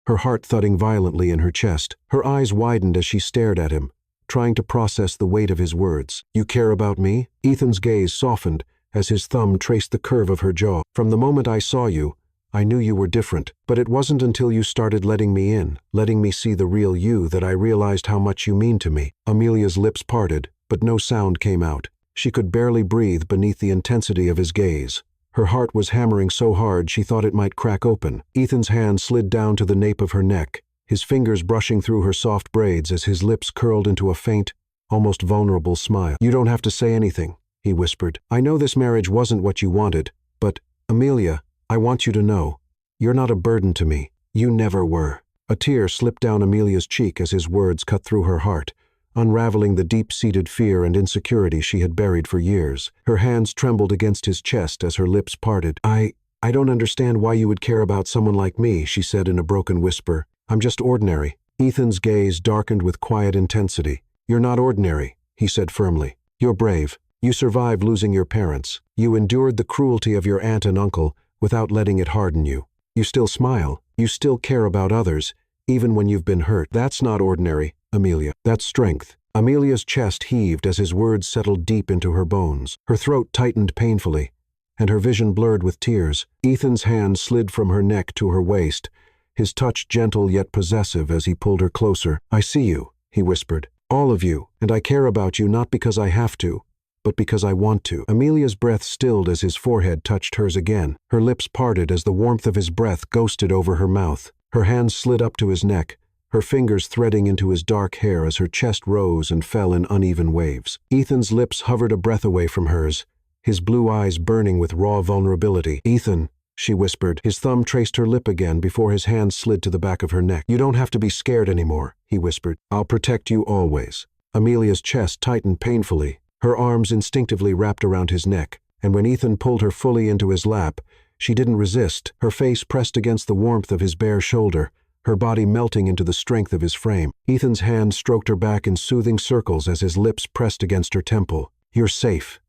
her heart thudding violently in her chest. Her eyes widened as she stared at him, trying to process the weight of his words. "You care about me?" Ethan's gaze softened as his thumb traced the curve of her jaw. "From the moment I saw you, I knew you were different. But it wasn't until you started letting me in, letting me see the real you, that I realized how much you mean to me." Amelia's lips parted, but no sound came out. She could barely breathe beneath the intensity of his gaze. Her heart was hammering so hard she thought it might crack open. Ethan's hand slid down to the nape of her neck, his fingers brushing through her soft braids as his lips curled into a faint, almost vulnerable smile. "You don't have to say anything," he whispered. "I know this marriage wasn't what you wanted, but, Amelia, I want you to know, you're not a burden to me. You never were." A tear slipped down Amelia's cheek as his words cut through her heart, unraveling the deep-seated fear and insecurity she had buried for years. Her hands trembled against his chest as her lips parted. I don't understand why you would care about someone like me," she said in a broken whisper. "I'm just ordinary." Ethan's gaze darkened with quiet intensity. "You're not ordinary," he said firmly. "You're brave. You survived losing your parents. You endured the cruelty of your aunt and uncle without letting it harden you. You still smile. You still care about others, even when you've been hurt. That's not ordinary, Amelia. That's strength." Amelia's chest heaved as his words settled deep into her bones. Her throat tightened painfully, and her vision blurred with tears. Ethan's hand slid from her neck to her waist, his touch gentle yet possessive as he pulled her closer. "I see you," he whispered. "All of you, and I care about you not because I have to, but because I want to." Amelia's breath stilled as his forehead touched hers again. Her lips parted as the warmth of his breath ghosted over her mouth. Her hands slid up to his neck, her fingers threading into his dark hair as her chest rose and fell in uneven waves. Ethan's lips hovered a breath away from hers, his blue eyes burning with raw vulnerability. "Ethan," she whispered. His thumb traced her lip again before his hand slid to the back of her neck. "You don't have to be scared anymore," he whispered. "I'll protect you always." Amelia's chest tightened painfully, her arms instinctively wrapped around his neck, and when Ethan pulled her fully into his lap, she didn't resist, her face pressed against the warmth of his bare shoulder, her body melting into the strength of his frame. Ethan's hand stroked her back in soothing circles as his lips pressed against her temple. "You're safe,"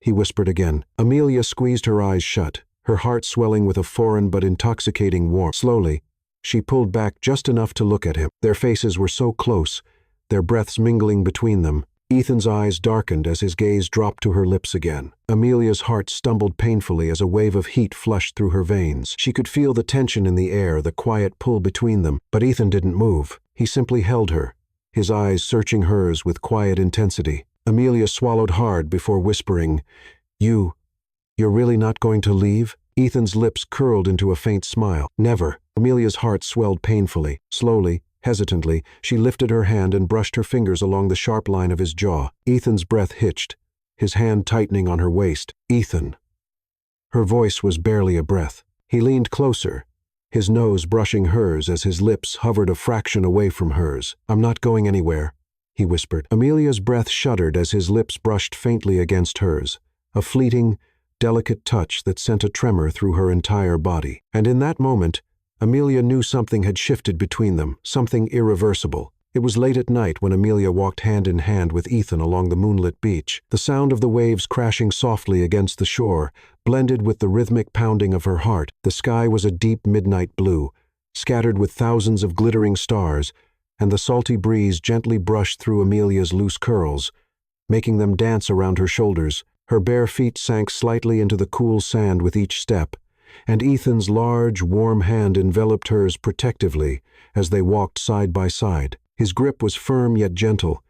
he whispered again. Amelia squeezed her eyes shut, her heart swelling with a foreign but intoxicating warmth. Slowly, she pulled back just enough to look at him. Their faces were so close, their breaths mingling between them. Ethan's eyes darkened as his gaze dropped to her lips again. Amelia's heart stumbled painfully as a wave of heat flushed through her veins. She could feel the tension in the air, the quiet pull between them, but Ethan didn't move. He simply held her, his eyes searching hers with quiet intensity. Amelia swallowed hard before whispering, You're really not going to leave?" Ethan's lips curled into a faint smile. "Never." Amelia's heart swelled painfully. Slowly, hesitantly, she lifted her hand and brushed her fingers along the sharp line of his jaw. Ethan's breath hitched, his hand tightening on her waist. "Ethan." Her voice was barely a breath. He leaned closer, his nose brushing hers as his lips hovered a fraction away from hers. "I'm not going anywhere," he whispered. Amelia's breath shuddered as his lips brushed faintly against hers, a fleeting, delicate touch that sent a tremor through her entire body. And in that moment, Amelia knew something had shifted between them, something irreversible. It was late at night when Amelia walked hand in hand with Ethan along the moonlit beach. The sound of the waves crashing softly against the shore blended with the rhythmic pounding of her heart. The sky was a deep midnight blue, scattered with thousands of glittering stars, and the salty breeze gently brushed through Amelia's loose curls, making them dance around her shoulders. Her bare feet sank slightly into the cool sand with each step, and Ethan's large, warm hand enveloped hers protectively as they walked side by side. His grip was firm yet gentle,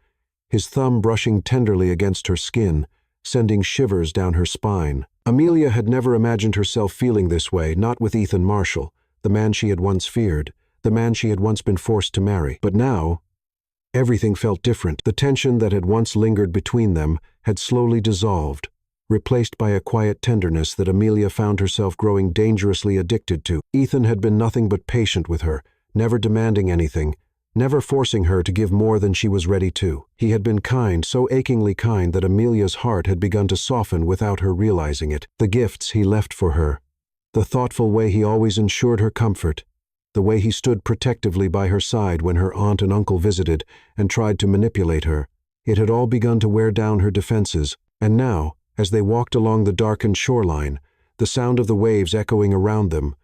his thumb brushing tenderly against her skin, sending shivers down her spine. Amelia had never imagined herself feeling this way, not with Ethan Marshall, the man she had once feared, the man she had once been forced to marry. But now, everything felt different. The tension that had once lingered between them had slowly dissolved, replaced by a quiet tenderness that Amelia found herself growing dangerously addicted to. Ethan had been nothing but patient with her, never demanding anything, never forcing her to give more than she was ready to. He had been kind, so achingly kind that Amelia's heart had begun to soften without her realizing it. The gifts he left for her, the thoughtful way he always ensured her comfort, the way he stood protectively by her side when her aunt and uncle visited and tried to manipulate her, it had all begun to wear down her defenses. And now, as they walked along the darkened shoreline, the sound of the waves echoing around them,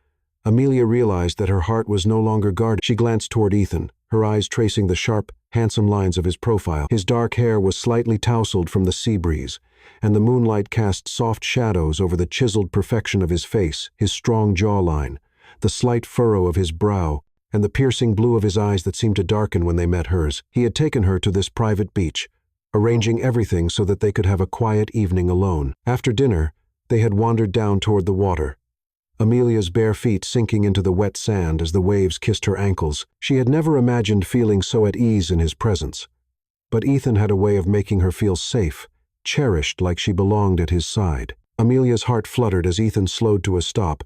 Amelia realized that her heart was no longer guarded. She glanced toward Ethan, her eyes tracing the sharp, handsome lines of his profile. His dark hair was slightly tousled from the sea breeze, and the moonlight cast soft shadows over the chiseled perfection of his face, his strong jawline, the slight furrow of his brow, and the piercing blue of his eyes that seemed to darken when they met hers. He had taken her to this private beach, arranging everything so that they could have a quiet evening alone. After dinner, they had wandered down toward the water, Amelia's bare feet sinking into the wet sand as the waves kissed her ankles. She had never imagined feeling so at ease in his presence. But Ethan had a way of making her feel safe, cherished like she belonged at his side. Amelia's heart fluttered as Ethan slowed to a stop,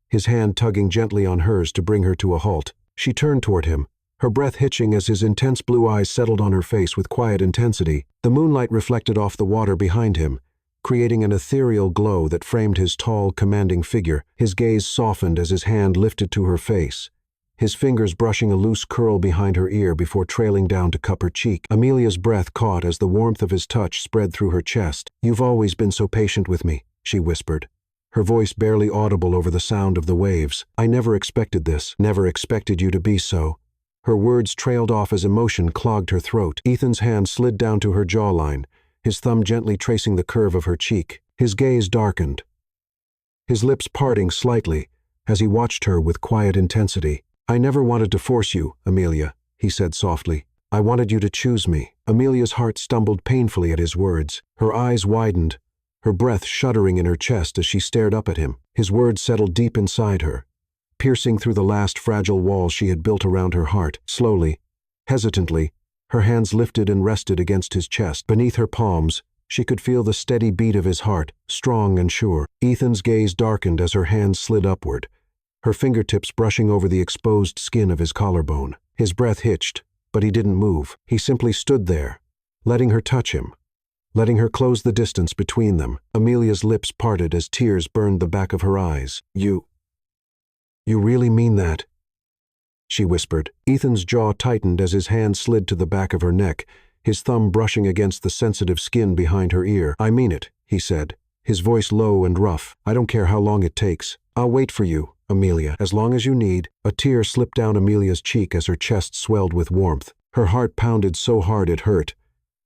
his hand tugging gently on hers to bring her to a halt. She turned toward him, her breath hitching as his intense blue eyes settled on her face with quiet intensity. The moonlight reflected off the water behind him, creating an ethereal glow that framed his tall, commanding figure. His gaze softened as his hand lifted to her face, his fingers brushing a loose curl behind her ear before trailing down to cup her cheek. Amelia's breath caught as the warmth of his touch spread through her chest. "You've always been so patient with me," she whispered, her voice barely audible over the sound of the waves. "I never expected this, never expected you to be so." Her words trailed off as emotion clogged her throat. Ethan's hand slid down to her jawline, his thumb gently tracing the curve of her cheek. His gaze darkened, his lips parting slightly as he watched her with quiet intensity. "I never wanted to force you, Amelia," he said softly. "I wanted you to choose me." Amelia's heart stumbled painfully at his words. Her eyes widened, her breath shuddering in her chest as she stared up at him. His words settled deep inside her, piercing through the last fragile wall she had built around her heart. Slowly, hesitantly, her hands lifted and rested against his chest. Beneath her palms, she could feel the steady beat of his heart, strong and sure. Ethan's gaze darkened as her hands slid upward, her fingertips brushing over the exposed skin of his collarbone. His breath hitched, but he didn't move. He simply stood there, letting her touch him, letting her close the distance between them. Amelia's lips parted as tears burned the back of her eyes. You really mean that?" she whispered. Ethan's jaw tightened as his hand slid to the back of her neck, his thumb brushing against the sensitive skin behind her ear. "I mean it," he said, his voice low and rough. "I don't care how long it takes. I'll wait for you, Amelia, as long as you need." A tear slipped down Amelia's cheek as her chest swelled with warmth. Her heart pounded so hard it hurt,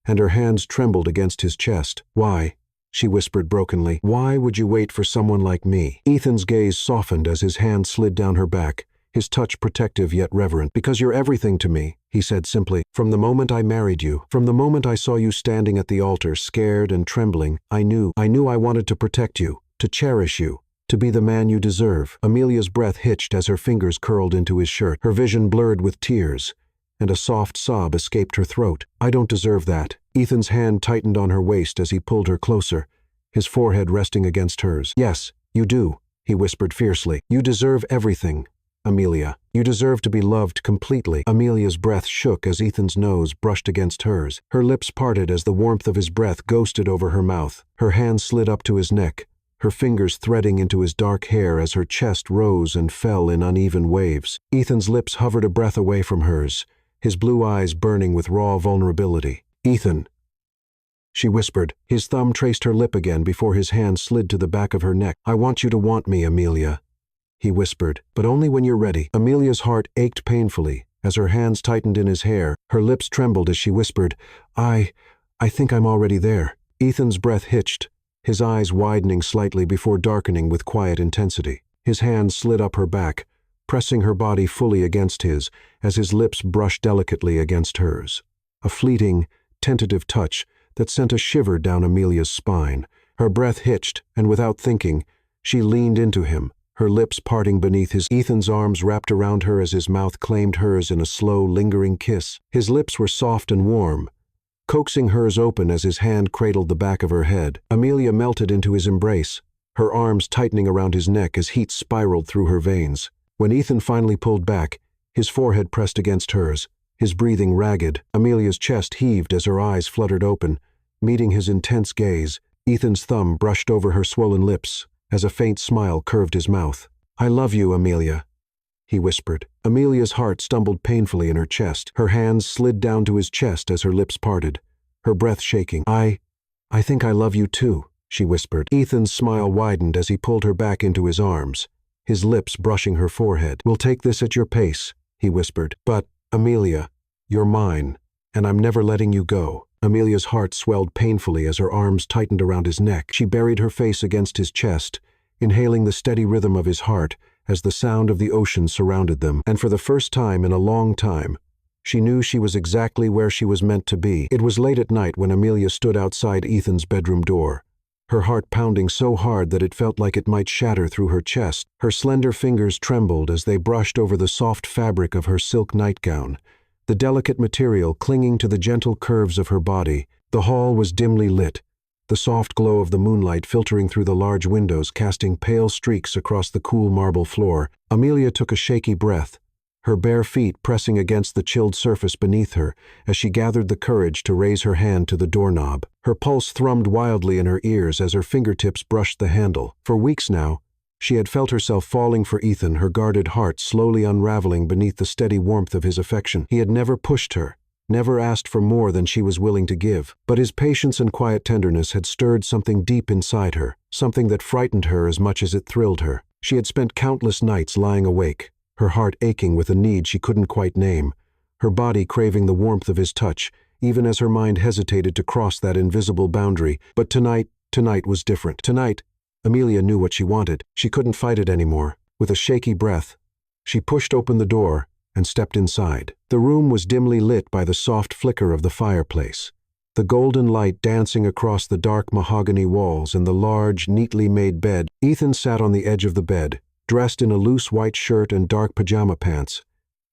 and her hands trembled against his chest. "Why?" she whispered brokenly. "Why would you wait for someone like me?" Ethan's gaze softened as his hand slid down her back, his touch protective yet reverent. "Because you're everything to me," he said simply. "From the moment I married you, from the moment I saw you standing at the altar, scared and trembling, I knew I wanted to protect you, to cherish you, to be the man you deserve." Amelia's breath hitched as her fingers curled into his shirt, her vision blurred with tears, and a soft sob escaped her throat. "I don't deserve that." Ethan's hand tightened on her waist as he pulled her closer, his forehead resting against hers. "Yes, you do," he whispered fiercely. "You deserve everything, Amelia. You deserve to be loved completely." Amelia's breath shook as Ethan's nose brushed against hers. Her lips parted as the warmth of his breath ghosted over her mouth. Her hand slid up to his neck, her fingers threading into his dark hair as her chest rose and fell in uneven waves. Ethan's lips hovered a breath away from hers, his blue eyes burning with raw vulnerability. "Ethan," she whispered. His thumb traced her lip again before his hand slid to the back of her neck. "I want you to want me, Amelia," he whispered, "but only when you're ready." Amelia's heart ached painfully as her hands tightened in his hair. Her lips trembled as she whispered, I think I'm already there." Ethan's breath hitched, his eyes widening slightly before darkening with quiet intensity. His hand slid up her back, pressing her body fully against his, as his lips brushed delicately against hers. A fleeting, tentative touch that sent a shiver down Amelia's spine. Her breath hitched, and without thinking, she leaned into him, her lips parting beneath his. Ethan's arms wrapped around her as his mouth claimed hers in a slow, lingering kiss. His lips were soft and warm, coaxing hers open as his hand cradled the back of her head. Amelia melted into his embrace, her arms tightening around his neck as heat spiraled through her veins. When Ethan finally pulled back, his forehead pressed against hers, his breathing ragged. Amelia's chest heaved as her eyes fluttered open, meeting his intense gaze. Ethan's thumb brushed over her swollen lips as a faint smile curved his mouth. "I love you, Amelia," he whispered. Amelia's heart stumbled painfully in her chest. Her hands slid down to his chest as her lips parted, her breath shaking. I think I love you too," she whispered. Ethan's smile widened as he pulled her back into his arms, his lips brushing her forehead. "We'll take this at your pace," he whispered. "But, Amelia, you're mine, and I'm never letting you go." Amelia's heart swelled painfully as her arms tightened around his neck. She buried her face against his chest, inhaling the steady rhythm of his heart as the sound of the ocean surrounded them. And for the first time in a long time, she knew she was exactly where she was meant to be. It was late at night when Amelia stood outside Ethan's bedroom door, her heart pounding so hard that it felt like it might shatter through her chest. Her slender fingers trembled as they brushed over the soft fabric of her silk nightgown, the delicate material clinging to the gentle curves of her body. The hall was dimly lit, the soft glow of the moonlight filtering through the large windows casting pale streaks across the cool marble floor. Amelia took a shaky breath, her bare feet pressing against the chilled surface beneath her as she gathered the courage to raise her hand to the doorknob. Her pulse thrummed wildly in her ears as her fingertips brushed the handle. For weeks now, she had felt herself falling for Ethan, her guarded heart slowly unraveling beneath the steady warmth of his affection. He had never pushed her, never asked for more than she was willing to give. But his patience and quiet tenderness had stirred something deep inside her, something that frightened her as much as it thrilled her. She had spent countless nights lying awake, her heart aching with a need she couldn't quite name, her body craving the warmth of his touch, even as her mind hesitated to cross that invisible boundary. But tonight was different. Tonight, Amelia knew what she wanted. She couldn't fight it anymore. With a shaky breath, she pushed open the door and stepped inside. The room was dimly lit by the soft flicker of the fireplace, the golden light dancing across the dark mahogany walls and the large, neatly made bed. Ethan sat on the edge of the bed, dressed in a loose white shirt and dark pajama pants,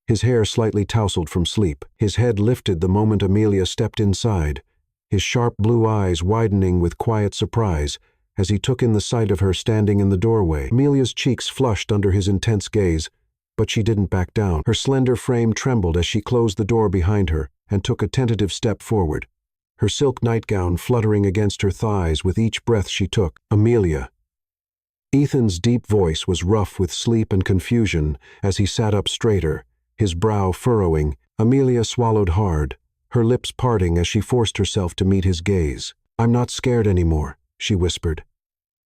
his hair slightly tousled from sleep. His head lifted the moment Amelia stepped inside, his sharp blue eyes widening with quiet surprise as he took in the sight of her standing in the doorway. Amelia's cheeks flushed under his intense gaze, but she didn't back down. Her slender frame trembled as she closed the door behind her and took a tentative step forward, her silk nightgown fluttering against her thighs with each breath she took. "Amelia." Ethan's deep voice was rough with sleep and confusion as he sat up straighter, his brow furrowing. Amelia swallowed hard, her lips parting as she forced herself to meet his gaze. "I'm not scared anymore," she whispered,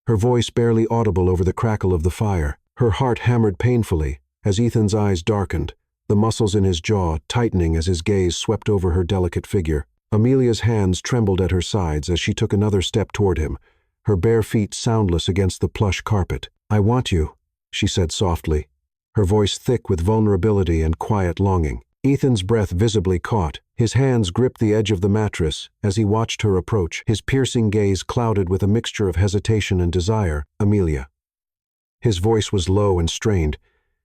her voice barely audible over the crackle of the fire. Her heart hammered painfully as Ethan's eyes darkened, the muscles in his jaw tightening as his gaze swept over her delicate figure. Amelia's hands trembled at her sides as she took another step toward him, her bare feet soundless against the plush carpet. "I want you," she said softly, her voice thick with vulnerability and quiet longing. Ethan's breath visibly caught. His hands gripped the edge of the mattress as he watched her approach, his piercing gaze clouded with a mixture of hesitation and desire. "Amelia." His voice was low and strained,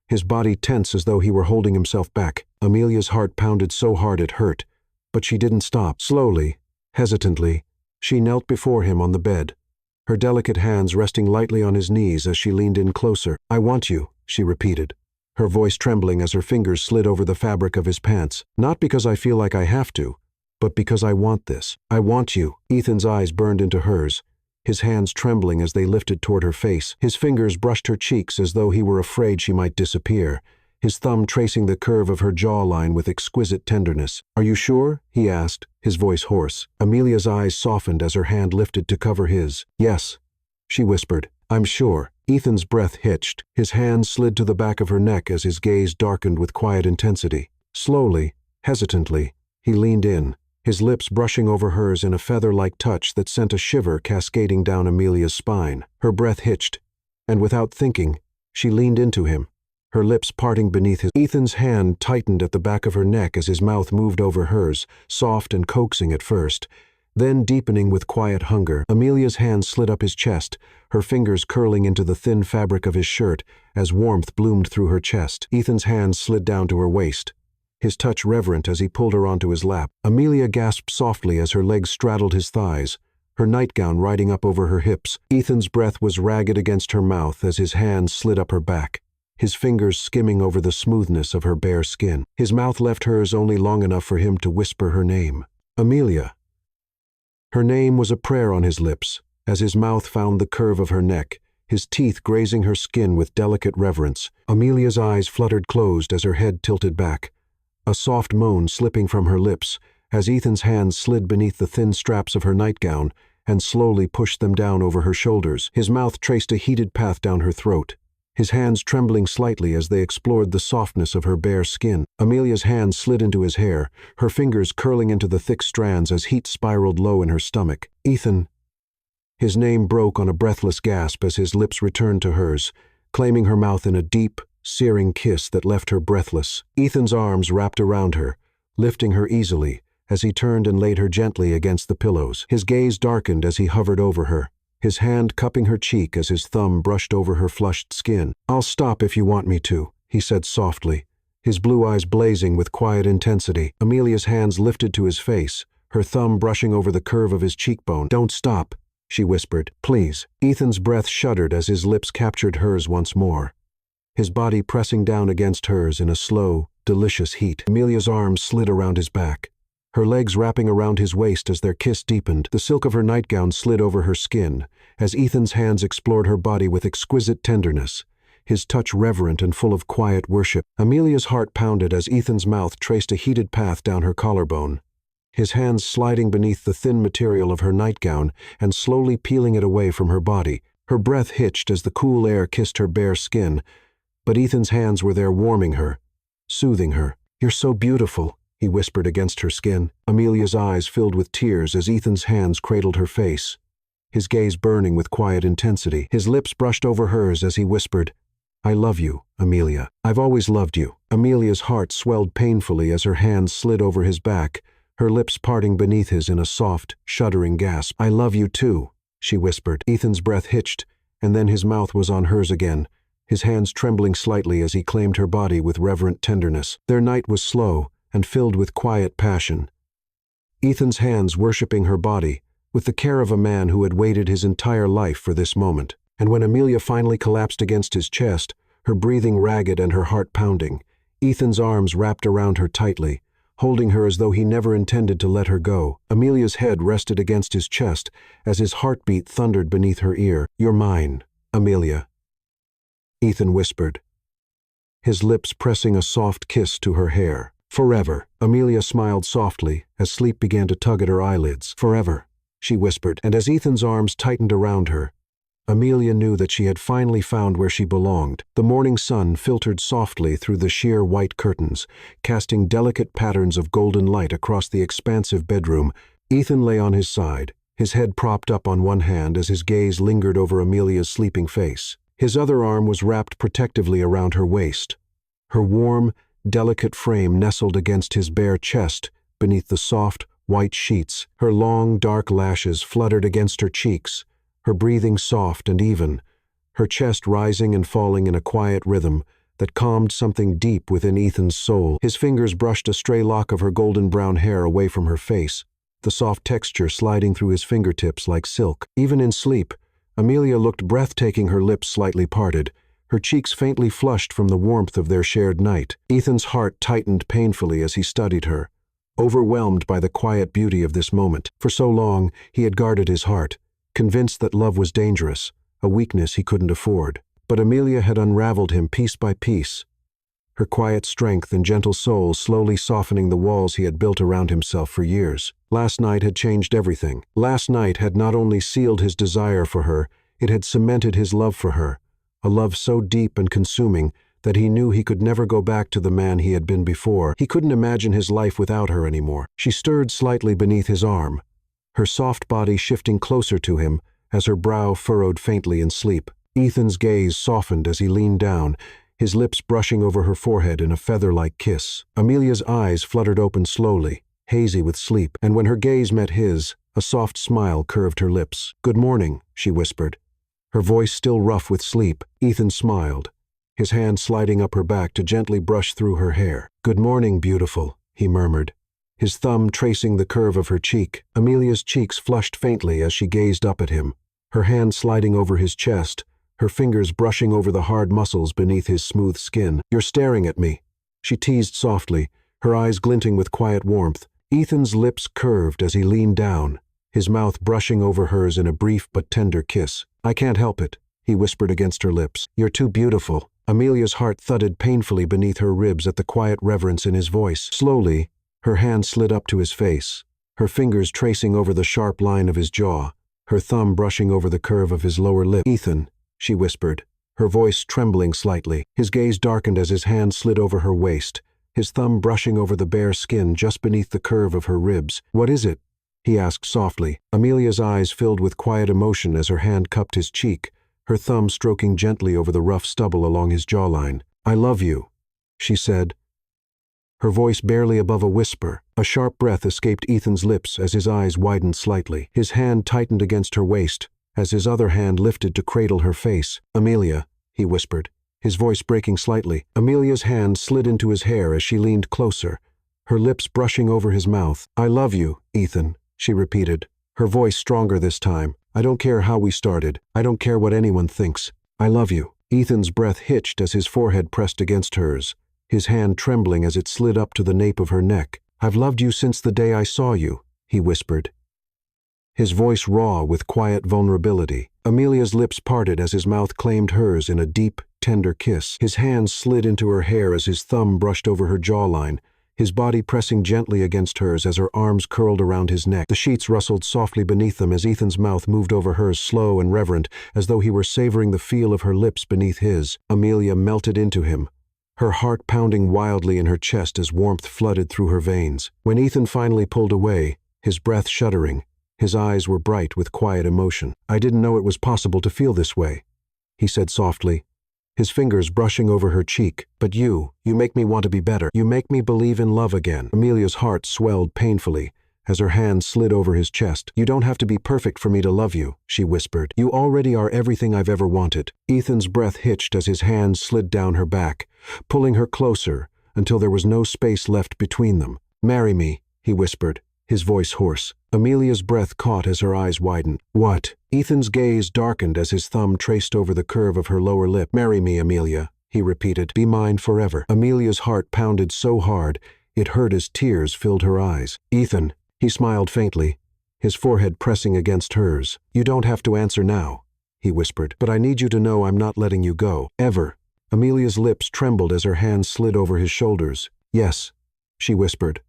his body tense as though he were holding himself back. Amelia's heart pounded so hard it hurt, but she didn't stop. Slowly, hesitantly, she knelt before him on the bed, her delicate hands resting lightly on his knees as she leaned in closer. "I want you," she repeated, her voice trembling as her fingers slid over the fabric of his pants. "Not because I feel like I have to, but because I want this. I want you." Ethan's eyes burned into hers, his hands trembling as they lifted toward her face. His fingers brushed her cheeks as though he were afraid she might disappear, his thumb tracing the curve of her jawline with exquisite tenderness. "Are you sure?" he asked, his voice hoarse. Amelia's eyes softened as her hand lifted to cover his. "Yes," she whispered. "I'm sure." Ethan's breath hitched. His hand slid to the back of her neck as his gaze darkened with quiet intensity. Slowly, hesitantly, he leaned in, his lips brushing over hers in a feather-like touch that sent a shiver cascading down Amelia's spine. Her breath hitched, and without thinking, she leaned into him, her lips parting beneath his. Ethan's hand tightened at the back of her neck as his mouth moved over hers, soft and coaxing at first, then deepening with quiet hunger. Amelia's hand slid up his chest, her fingers curling into the thin fabric of his shirt as warmth bloomed through her chest. Ethan's hand slid down to her waist, his touch reverent as he pulled her onto his lap. Amelia gasped softly as her legs straddled his thighs, her nightgown riding up over her hips. Ethan's breath was ragged against her mouth as his hand slid up her back, his fingers skimming over the smoothness of her bare skin. His mouth left hers only long enough for him to whisper her name. "Amelia." Her name was a prayer on his lips, as his mouth found the curve of her neck, his teeth grazing her skin with delicate reverence. Amelia's eyes fluttered closed as her head tilted back, a soft moan slipping from her lips as Ethan's hands slid beneath the thin straps of her nightgown and slowly pushed them down over her shoulders. His mouth traced a heated path down her throat, his hands trembling slightly as they explored the softness of her bare skin. Amelia's hand slid into his hair, her fingers curling into the thick strands as heat spiraled low in her stomach. "Ethan." His name broke on a breathless gasp as his lips returned to hers, claiming her mouth in a deep, searing kiss that left her breathless. Ethan's arms wrapped around her, lifting her easily as he turned and laid her gently against the pillows. His gaze darkened as he hovered over her, his hand cupping her cheek as his thumb brushed over her flushed skin. "I'll stop if you want me to," he said softly, his blue eyes blazing with quiet intensity. Amelia's hands lifted to his face, her thumb brushing over the curve of his cheekbone. "Don't stop," she whispered. "Please." Ethan's breath shuddered as his lips captured hers once more, his body pressing down against hers in a slow, delicious heat. Amelia's arms slid around his back, her legs wrapping around his waist as their kiss deepened. The silk of her nightgown slid over her skin as Ethan's hands explored her body with exquisite tenderness, his touch reverent and full of quiet worship. Amelia's heart pounded as Ethan's mouth traced a heated path down her collarbone, his hands sliding beneath the thin material of her nightgown and slowly peeling it away from her body. Her breath hitched as the cool air kissed her bare skin, but Ethan's hands were there warming her, soothing her. "You're so beautiful," he whispered against her skin. Amelia's eyes filled with tears as Ethan's hands cradled her face, his gaze burning with quiet intensity. His lips brushed over hers as he whispered, "I love you, Amelia. I've always loved you." Amelia's heart swelled painfully as her hands slid over his back, her lips parting beneath his in a soft, shuddering gasp. "I love you too," she whispered. Ethan's breath hitched, and then his mouth was on hers again, his hands trembling slightly as he claimed her body with reverent tenderness. Their night was slow and filled with quiet passion, Ethan's hands worshipping her body, with the care of a man who had waited his entire life for this moment. And when Amelia finally collapsed against his chest, her breathing ragged and her heart pounding, Ethan's arms wrapped around her tightly, holding her as though he never intended to let her go. Amelia's head rested against his chest as his heartbeat thundered beneath her ear. "You're mine, Amelia," Ethan whispered, his lips pressing a soft kiss to her hair. "Forever." Amelia smiled softly as sleep began to tug at her eyelids. "Forever," she whispered, and as Ethan's arms tightened around her, Amelia knew that she had finally found where she belonged. The morning sun filtered softly through the sheer white curtains, casting delicate patterns of golden light across the expansive bedroom. Ethan lay on his side, his head propped up on one hand as his gaze lingered over Amelia's sleeping face. His other arm was wrapped protectively around her waist, her warm, delicate frame nestled against his bare chest beneath the soft, white sheets. Her long, dark lashes fluttered against her cheeks, her breathing soft and even, her chest rising and falling in a quiet rhythm that calmed something deep within Ethan's soul. His fingers brushed a stray lock of her golden brown hair away from her face, the soft texture sliding through his fingertips like silk. Even in sleep, Amelia looked breathtaking, her lips slightly parted, her cheeks faintly flushed from the warmth of their shared night. Ethan's heart tightened painfully as he studied her, overwhelmed by the quiet beauty of this moment. For so long, he had guarded his heart, convinced that love was dangerous, a weakness he couldn't afford. But Amelia had unraveled him piece by piece, her quiet strength and gentle soul slowly softening the walls he had built around himself for years. Last night had changed everything. Last night had not only sealed his desire for her, it had cemented his love for her, a love so deep and consuming that he knew he could never go back to the man he had been before. He couldn't imagine his life without her anymore. She stirred slightly beneath his arm, her soft body shifting closer to him as her brow furrowed faintly in sleep. Ethan's gaze softened as he leaned down, his lips brushing over her forehead in a feather-like kiss. Amelia's eyes fluttered open slowly, hazy with sleep, and when her gaze met his, a soft smile curved her lips. "Good morning," she whispered. Her voice still rough with sleep, Ethan smiled, his hand sliding up her back to gently brush through her hair. "Good morning, beautiful," he murmured, his thumb tracing the curve of her cheek. Amelia's cheeks flushed faintly as she gazed up at him, her hand sliding over his chest, her fingers brushing over the hard muscles beneath his smooth skin. "You're staring at me," she teased softly, her eyes glinting with quiet warmth. Ethan's lips curved as he leaned down, his mouth brushing over hers in a brief but tender kiss. "I can't help it," he whispered against her lips. "You're too beautiful." Amelia's heart thudded painfully beneath her ribs at the quiet reverence in his voice. Slowly, her hand slid up to his face, her fingers tracing over the sharp line of his jaw, her thumb brushing over the curve of his lower lip. "Ethan," she whispered, her voice trembling slightly. His gaze darkened as his hand slid over her waist, his thumb brushing over the bare skin just beneath the curve of her ribs. "What is it?" he asked softly. Amelia's eyes filled with quiet emotion as her hand cupped his cheek, her thumb stroking gently over the rough stubble along his jawline. "I love you," she said, her voice barely above a whisper. A sharp breath escaped Ethan's lips as his eyes widened slightly. His hand tightened against her waist, as his other hand lifted to cradle her face. "Amelia," he whispered, his voice breaking slightly. Amelia's hand slid into his hair as she leaned closer, her lips brushing over his mouth. "I love you, Ethan," she repeated, her voice stronger this time. "I don't care how we started. I don't care what anyone thinks. I love you." Ethan's breath hitched as his forehead pressed against hers, his hand trembling as it slid up to the nape of her neck. "I've loved you since the day I saw you," he whispered, his voice raw with quiet vulnerability. Amelia's lips parted as his mouth claimed hers in a deep, tender kiss. His hands slid into her hair as his thumb brushed over her jawline, his body pressing gently against hers as her arms curled around his neck. The sheets rustled softly beneath them as Ethan's mouth moved over hers, slow and reverent, as though he were savoring the feel of her lips beneath his. Amelia melted into him, her heart pounding wildly in her chest as warmth flooded through her veins. When Ethan finally pulled away, his breath shuddering, his eyes were bright with quiet emotion. "I didn't know it was possible to feel this way," he said softly, his fingers brushing over her cheek. "But you make me want to be better. You make me believe in love again." Amelia's heart swelled painfully as her hand slid over his chest. "You don't have to be perfect for me to love you," she whispered. "You already are everything I've ever wanted." Ethan's breath hitched as his hand slid down her back, pulling her closer until there was no space left between them. "Marry me," he whispered, his voice hoarse. Amelia's breath caught as her eyes widened. "What?" Ethan's gaze darkened as his thumb traced over the curve of her lower lip. "Marry me, Amelia," he repeated. "Be mine forever." Amelia's heart pounded so hard it hurt as tears filled her eyes. "Ethan," he smiled faintly, his forehead pressing against hers. "You don't have to answer now," he whispered, "but I need you to know I'm not letting you go. Ever." Amelia's lips trembled as her hands slid over his shoulders. "Yes," she whispered,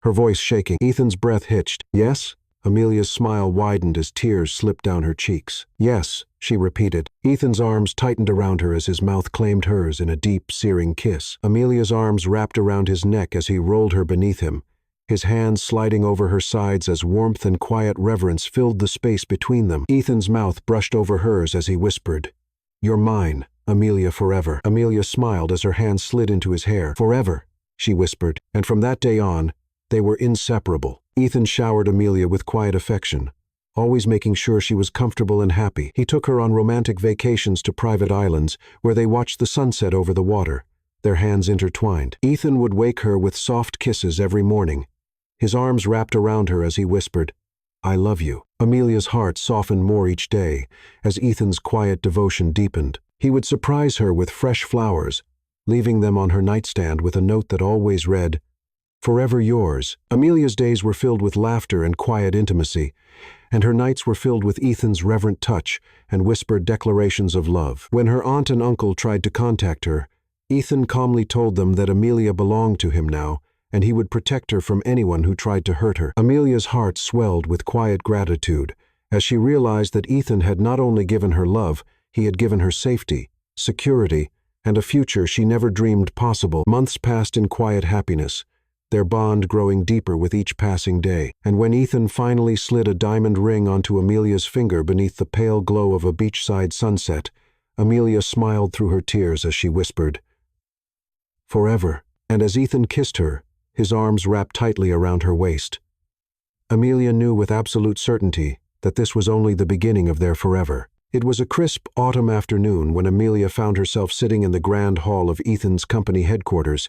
her voice shaking. Ethan's breath hitched. "Yes?" Amelia's smile widened as tears slipped down her cheeks. "Yes," she repeated. Ethan's arms tightened around her as his mouth claimed hers in a deep, searing kiss. Amelia's arms wrapped around his neck as he rolled her beneath him, his hands sliding over her sides as warmth and quiet reverence filled the space between them. Ethan's mouth brushed over hers as he whispered, "You're mine, Amelia, forever." Amelia smiled as her hands slid into his hair. "Forever," she whispered, and from that day on, they were inseparable. Ethan showered Amelia with quiet affection, always making sure she was comfortable and happy. He took her on romantic vacations to private islands where they watched the sunset over the water, their hands intertwined. Ethan would wake her with soft kisses every morning, his arms wrapped around her as he whispered, "I love you." Amelia's heart softened more each day as Ethan's quiet devotion deepened. He would surprise her with fresh flowers, leaving them on her nightstand with a note that always read, "Forever yours." Amelia's days were filled with laughter and quiet intimacy, and her nights were filled with Ethan's reverent touch and whispered declarations of love. When her aunt and uncle tried to contact her, Ethan calmly told them that Amelia belonged to him now, and he would protect her from anyone who tried to hurt her. Amelia's heart swelled with quiet gratitude as she realized that Ethan had not only given her love, he had given her safety, security, and a future she never dreamed possible. Months passed in quiet happiness, their bond growing deeper with each passing day. And when Ethan finally slid a diamond ring onto Amelia's finger beneath the pale glow of a beachside sunset, Amelia smiled through her tears as she whispered, "Forever." And as Ethan kissed her, his arms wrapped tightly around her waist, Amelia knew with absolute certainty that this was only the beginning of their forever. It was a crisp autumn afternoon when Amelia found herself sitting in the grand hall of Ethan's company headquarters,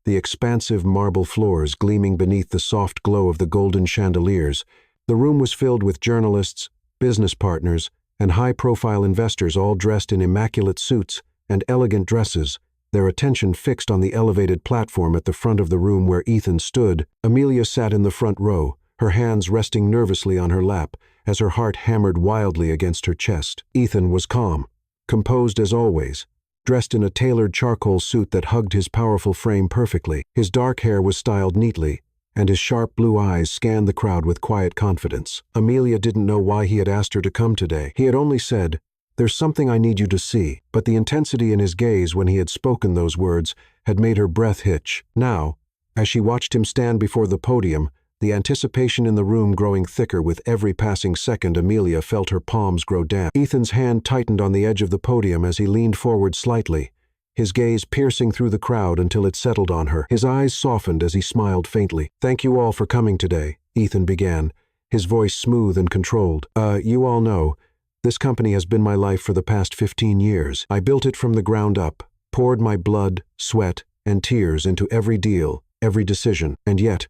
the expansive marble floors gleaming beneath the soft glow of the golden chandeliers. The room was filled with journalists, business partners, and high-profile investors all dressed in immaculate suits and elegant dresses, their attention fixed on the elevated platform at the front of the room where Ethan stood. Amelia sat in the front row, her hands resting nervously on her lap as her heart hammered wildly against her chest. Ethan was calm, composed as always, dressed in a tailored charcoal suit that hugged his powerful frame perfectly. His dark hair was styled neatly, and his sharp blue eyes scanned the crowd with quiet confidence. Amelia didn't know why he had asked her to come today. He had only said, "There's something I need you to see," but the intensity in his gaze when he had spoken those words had made her breath hitch. Now, as she watched him stand before the podium, the anticipation in the room growing thicker with every passing second, Amelia felt her palms grow damp. Ethan's hand tightened on the edge of the podium as he leaned forward slightly, his gaze piercing through the crowd until it settled on her. His eyes softened as he smiled faintly. "Thank you all for coming today," Ethan began, his voice smooth and controlled. You all know, this company has been my life for the past 15 years. I built it from the ground up, poured my blood, sweat, and tears into every deal, every decision, and yet,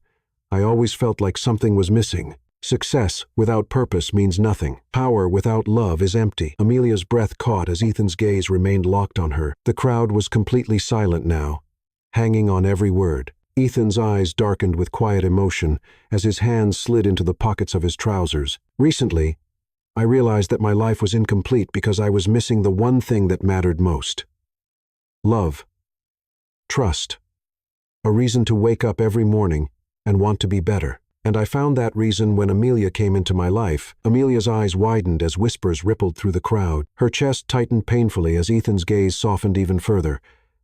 I always felt like something was missing. Success without purpose means nothing. Power without love is empty. Amelia's breath caught as Ethan's gaze remained locked on her. The crowd was completely silent now, hanging on every word. Ethan's eyes darkened with quiet emotion as his hands slid into the pockets of his trousers. "Recently, I realized that my life was incomplete because I was missing the one thing that mattered most. Love. Trust. A reason to wake up every morning and want to be better. And I found that reason when Amelia came into my life." Amelia's eyes widened as whispers rippled through the crowd. Her chest tightened painfully as Ethan's gaze softened even further,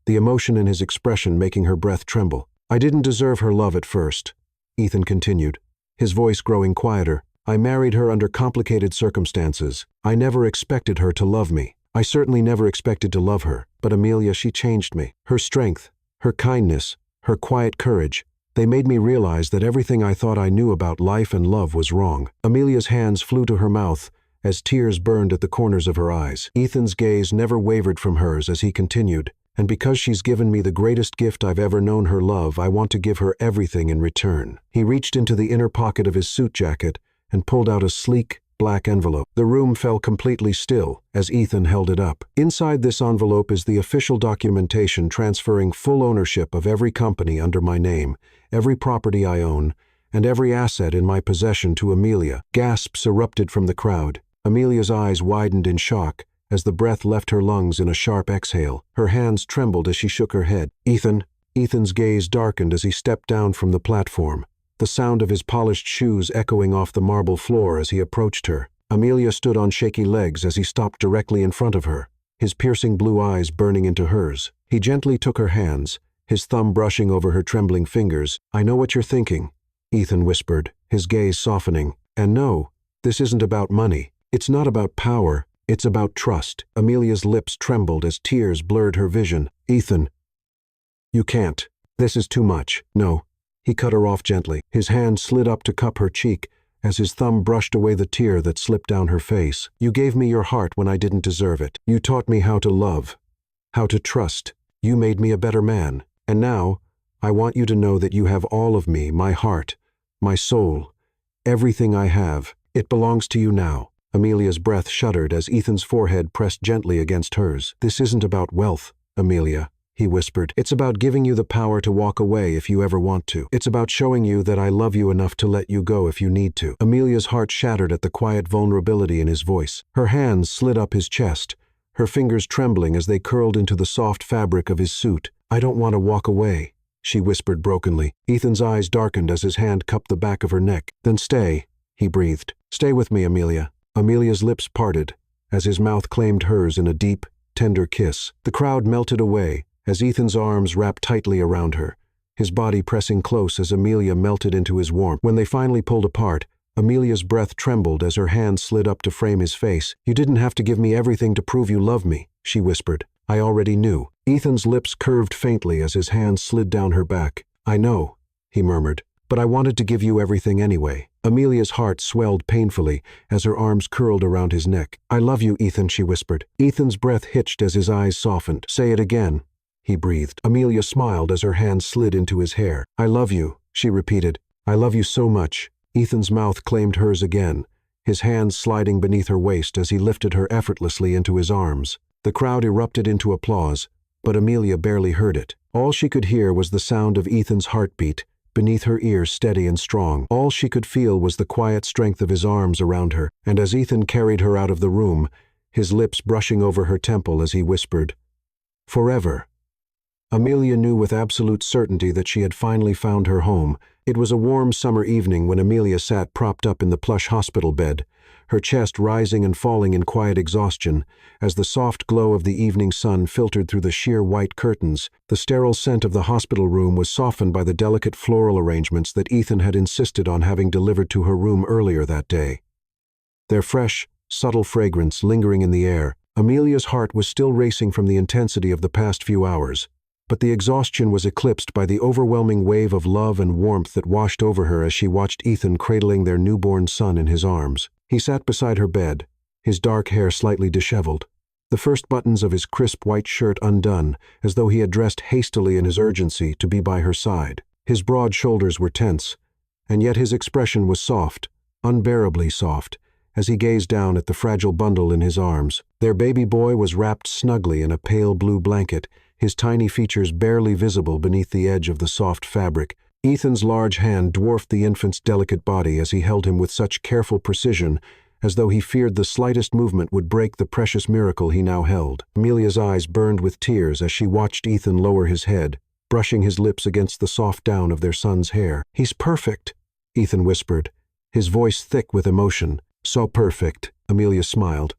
the emotion in his expression making her breath tremble. "I didn't deserve her love at first," Ethan continued, his voice growing quieter. "I married her under complicated circumstances. I never expected her to love me. I certainly never expected to love her. But Amelia, she changed me. Her strength, her kindness, her quiet courage, they made me realize that everything I thought I knew about life and love was wrong." Amelia's hands flew to her mouth as tears burned at the corners of her eyes. Ethan's gaze never wavered from hers as he continued, "And because she's given me the greatest gift I've ever known, her love, I want to give her everything in return." He reached into the inner pocket of his suit jacket and pulled out a sleek, black envelope. The room fell completely still as Ethan held it up. "Inside this envelope is the official documentation transferring full ownership of every company under my name, every property I own, and every asset in my possession to Amelia." Gasps erupted from the crowd. Amelia's eyes widened in shock as the breath left her lungs in a sharp exhale. Her hands trembled as she shook her head. Ethan's gaze darkened as he stepped down from the platform, the sound of his polished shoes echoing off the marble floor as he approached her. Amelia stood on shaky legs as he stopped directly in front of her, his piercing blue eyes burning into hers. He gently took her hands, his thumb brushing over her trembling fingers. "I know what you're thinking," Ethan whispered, his gaze softening. "And no, this isn't about money. It's not about power. It's about trust." Amelia's lips trembled as tears blurred her vision. "Ethan, you can't. This is too much." "No." He cut her off gently. His hand slid up to cup her cheek as his thumb brushed away the tear that slipped down her face. "You gave me your heart when I didn't deserve it. You taught me how to love, how to trust. You made me a better man. And now, I want you to know that you have all of me, my heart, my soul, everything I have. It belongs to you now." Amelia's breath shuddered as Ethan's forehead pressed gently against hers. "This isn't about wealth, Amelia. he whispered. It's about giving you the power to walk away if you ever want to. It's about showing you that I love you enough to let you go if you need to. Amelia's heart shattered at the quiet vulnerability in his voice. Her hands slid up his chest, her fingers trembling as they curled into the soft fabric of his suit. I don't want to walk away, she whispered brokenly. Ethan's eyes darkened as his hand cupped the back of her neck. Then stay, he breathed. Stay with me, Amelia. Amelia's lips parted as his mouth claimed hers in a deep, tender kiss. The crowd melted away as Ethan's arms wrapped tightly around her, his body pressing close as Amelia melted into his warmth. When they finally pulled apart, Amelia's breath trembled as her hand slid up to frame his face. You didn't have to give me everything to prove you love me, she whispered. I already knew. Ethan's lips curved faintly as his hand slid down her back. I know, he murmured, but I wanted to give you everything anyway. Amelia's heart swelled painfully as her arms curled around his neck. I love you, Ethan, she whispered. Ethan's breath hitched as his eyes softened. Say it again, he breathed. Amelia smiled as her hand slid into his hair. I love you, she repeated. I love you so much. Ethan's mouth claimed hers again, his hands sliding beneath her waist as he lifted her effortlessly into his arms. The crowd erupted into applause, but Amelia barely heard it. All she could hear was the sound of Ethan's heartbeat, beneath her ear steady and strong. All she could feel was the quiet strength of his arms around her, and as Ethan carried her out of the room, his lips brushing over her temple as he whispered, "Forever." Amelia knew with absolute certainty that she had finally found her home. It was a warm summer evening when Amelia sat propped up in the plush hospital bed, her chest rising and falling in quiet exhaustion as the soft glow of the evening sun filtered through the sheer white curtains. The sterile scent of the hospital room was softened by the delicate floral arrangements that Ethan had insisted on having delivered to her room earlier that day. Their fresh, subtle fragrance lingering in the air, Amelia's heart was still racing from the intensity of the past few hours. But the exhaustion was eclipsed by the overwhelming wave of love and warmth that washed over her as she watched Ethan cradling their newborn son in his arms. He sat beside her bed, his dark hair slightly disheveled, the first buttons of his crisp white shirt undone, as though he had dressed hastily in his urgency to be by her side. His broad shoulders were tense, and yet his expression was soft, unbearably soft, as he gazed down at the fragile bundle in his arms. Their baby boy was wrapped snugly in a pale blue blanket, his tiny features barely visible beneath the edge of the soft fabric. Ethan's large hand dwarfed the infant's delicate body as he held him with such careful precision, as though he feared the slightest movement would break the precious miracle he now held. Amelia's eyes burned with tears as she watched Ethan lower his head, brushing his lips against the soft down of their son's hair. "He's perfect," Ethan whispered, his voice thick with emotion. "So perfect," Amelia smiled,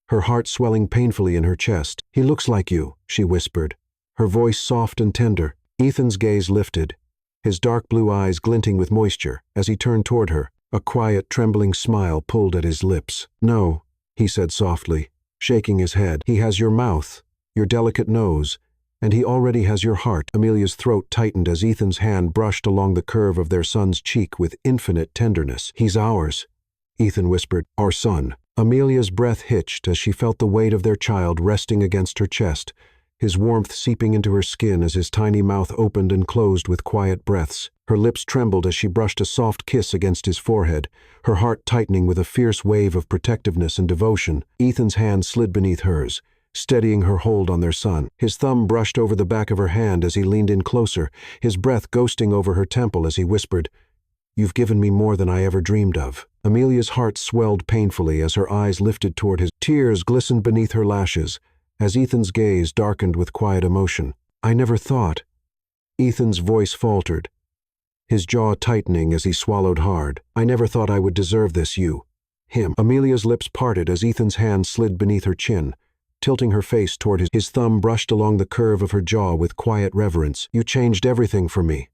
her heart swelling painfully in her chest. "He looks like you," she whispered, her voice soft and tender. Ethan's gaze lifted, his dark blue eyes glinting with moisture. As he turned toward her, a quiet, trembling smile pulled at his lips. "No," he said softly, shaking his head. "He has your mouth, your delicate nose, and he already has your heart." Amelia's throat tightened as Ethan's hand brushed along the curve of their son's cheek with infinite tenderness. "He's ours," Ethan whispered. "Our son." Amelia's breath hitched as she felt the weight of their child resting against her chest, his warmth seeping into her skin as his tiny mouth opened and closed with quiet breaths. Her lips trembled as she brushed a soft kiss against his forehead, her heart tightening with a fierce wave of protectiveness and devotion. Ethan's hand slid beneath hers, steadying her hold on their son. His thumb brushed over the back of her hand as he leaned in closer, his breath ghosting over her temple as he whispered, "You've given me more than I ever dreamed of." Amelia's heart swelled painfully as her eyes lifted toward his. Tears glistened beneath her lashes, as Ethan's gaze darkened with quiet emotion. "I never thought." Ethan's voice faltered, his jaw tightening as he swallowed hard. "I never thought I would deserve this, him." Amelia's lips parted as Ethan's hand slid beneath her chin, tilting her face toward his. His thumb brushed along the curve of her jaw with quiet reverence. "You changed everything for me,"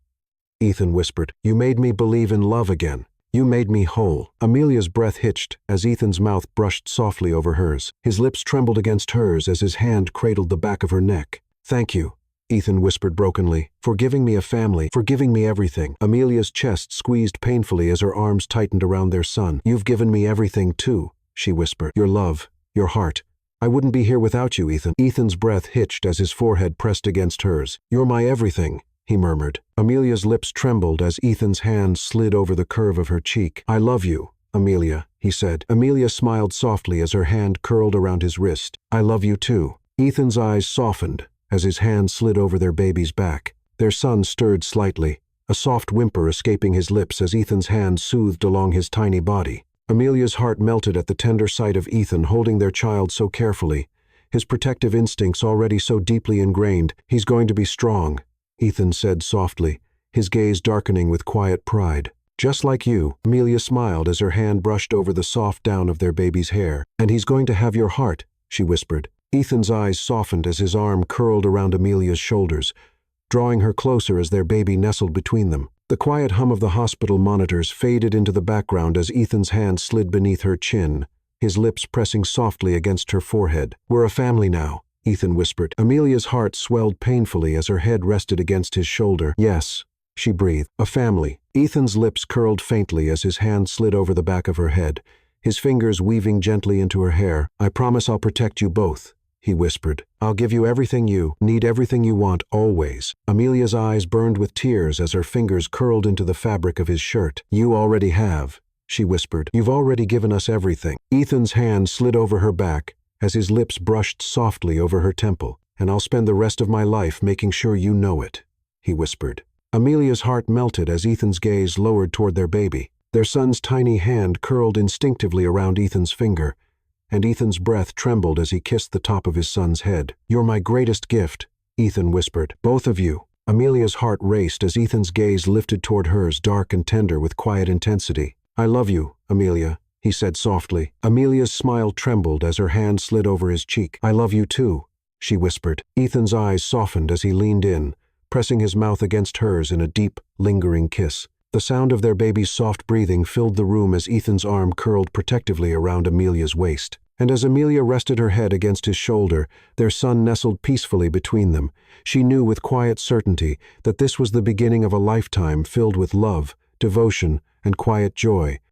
Ethan whispered. "You made me believe in love again. You made me whole." Amelia's breath hitched as Ethan's mouth brushed softly over hers. His lips trembled against hers as his hand cradled the back of her neck. "Thank you," Ethan whispered brokenly, "for giving me a family, for giving me everything." Amelia's chest squeezed painfully as her arms tightened around their son. "You've given me everything too," she whispered. "Your love, your heart. I wouldn't be here without you, Ethan." Ethan's breath hitched as his forehead pressed against hers. "You're my everything," he murmured. Amelia's lips trembled as Ethan's hand slid over the curve of her cheek. "I love you, Amelia," he said. Amelia smiled softly as her hand curled around his wrist. "I love you too." Ethan's eyes softened, as his hand slid over their baby's back. Their son stirred slightly, a soft whimper escaping his lips as Ethan's hand soothed along his tiny body. Amelia's heart melted at the tender sight of Ethan holding their child so carefully, his protective instincts already so deeply ingrained. "He's going to be strong," Ethan said softly, his gaze darkening with quiet pride. "Just like you," Amelia smiled as her hand brushed over the soft down of their baby's hair. "And he's going to have your heart," she whispered. Ethan's eyes softened as his arm curled around Amelia's shoulders, drawing her closer as their baby nestled between them. The quiet hum of the hospital monitors faded into the background as Ethan's hand slid beneath her chin, his lips pressing softly against her forehead. "We're a family now," Ethan whispered. Amelia's heart swelled painfully as her head rested against his shoulder. "Yes," she breathed, "a family." Ethan's lips curled faintly as his hand slid over the back of her head, his fingers weaving gently into her hair. "I promise I'll protect you both," he whispered. "I'll give you everything you need, everything you want, always." Amelia's eyes burned with tears as her fingers curled into the fabric of his shirt. "You already have," she whispered. "You've already given us everything." Ethan's hand slid over her back as his lips brushed softly over her temple. "And I'll spend the rest of my life making sure you know it," he whispered. Amelia's heart melted as Ethan's gaze lowered toward their baby. Their son's tiny hand curled instinctively around Ethan's finger, and Ethan's breath trembled as he kissed the top of his son's head. "You're my greatest gift," Ethan whispered. "Both of you." Amelia's heart raced as Ethan's gaze lifted toward hers, dark and tender with quiet intensity. "I love you, Amelia," he said softly. Amelia's smile trembled as her hand slid over his cheek. "I love you too," she whispered. Ethan's eyes softened as he leaned in, pressing his mouth against hers in a deep, lingering kiss. The sound of their baby's soft breathing filled the room as Ethan's arm curled protectively around Amelia's waist. And as Amelia rested her head against his shoulder, their son nestled peacefully between them. She knew with quiet certainty that this was the beginning of a lifetime filled with love, devotion, and quiet joy.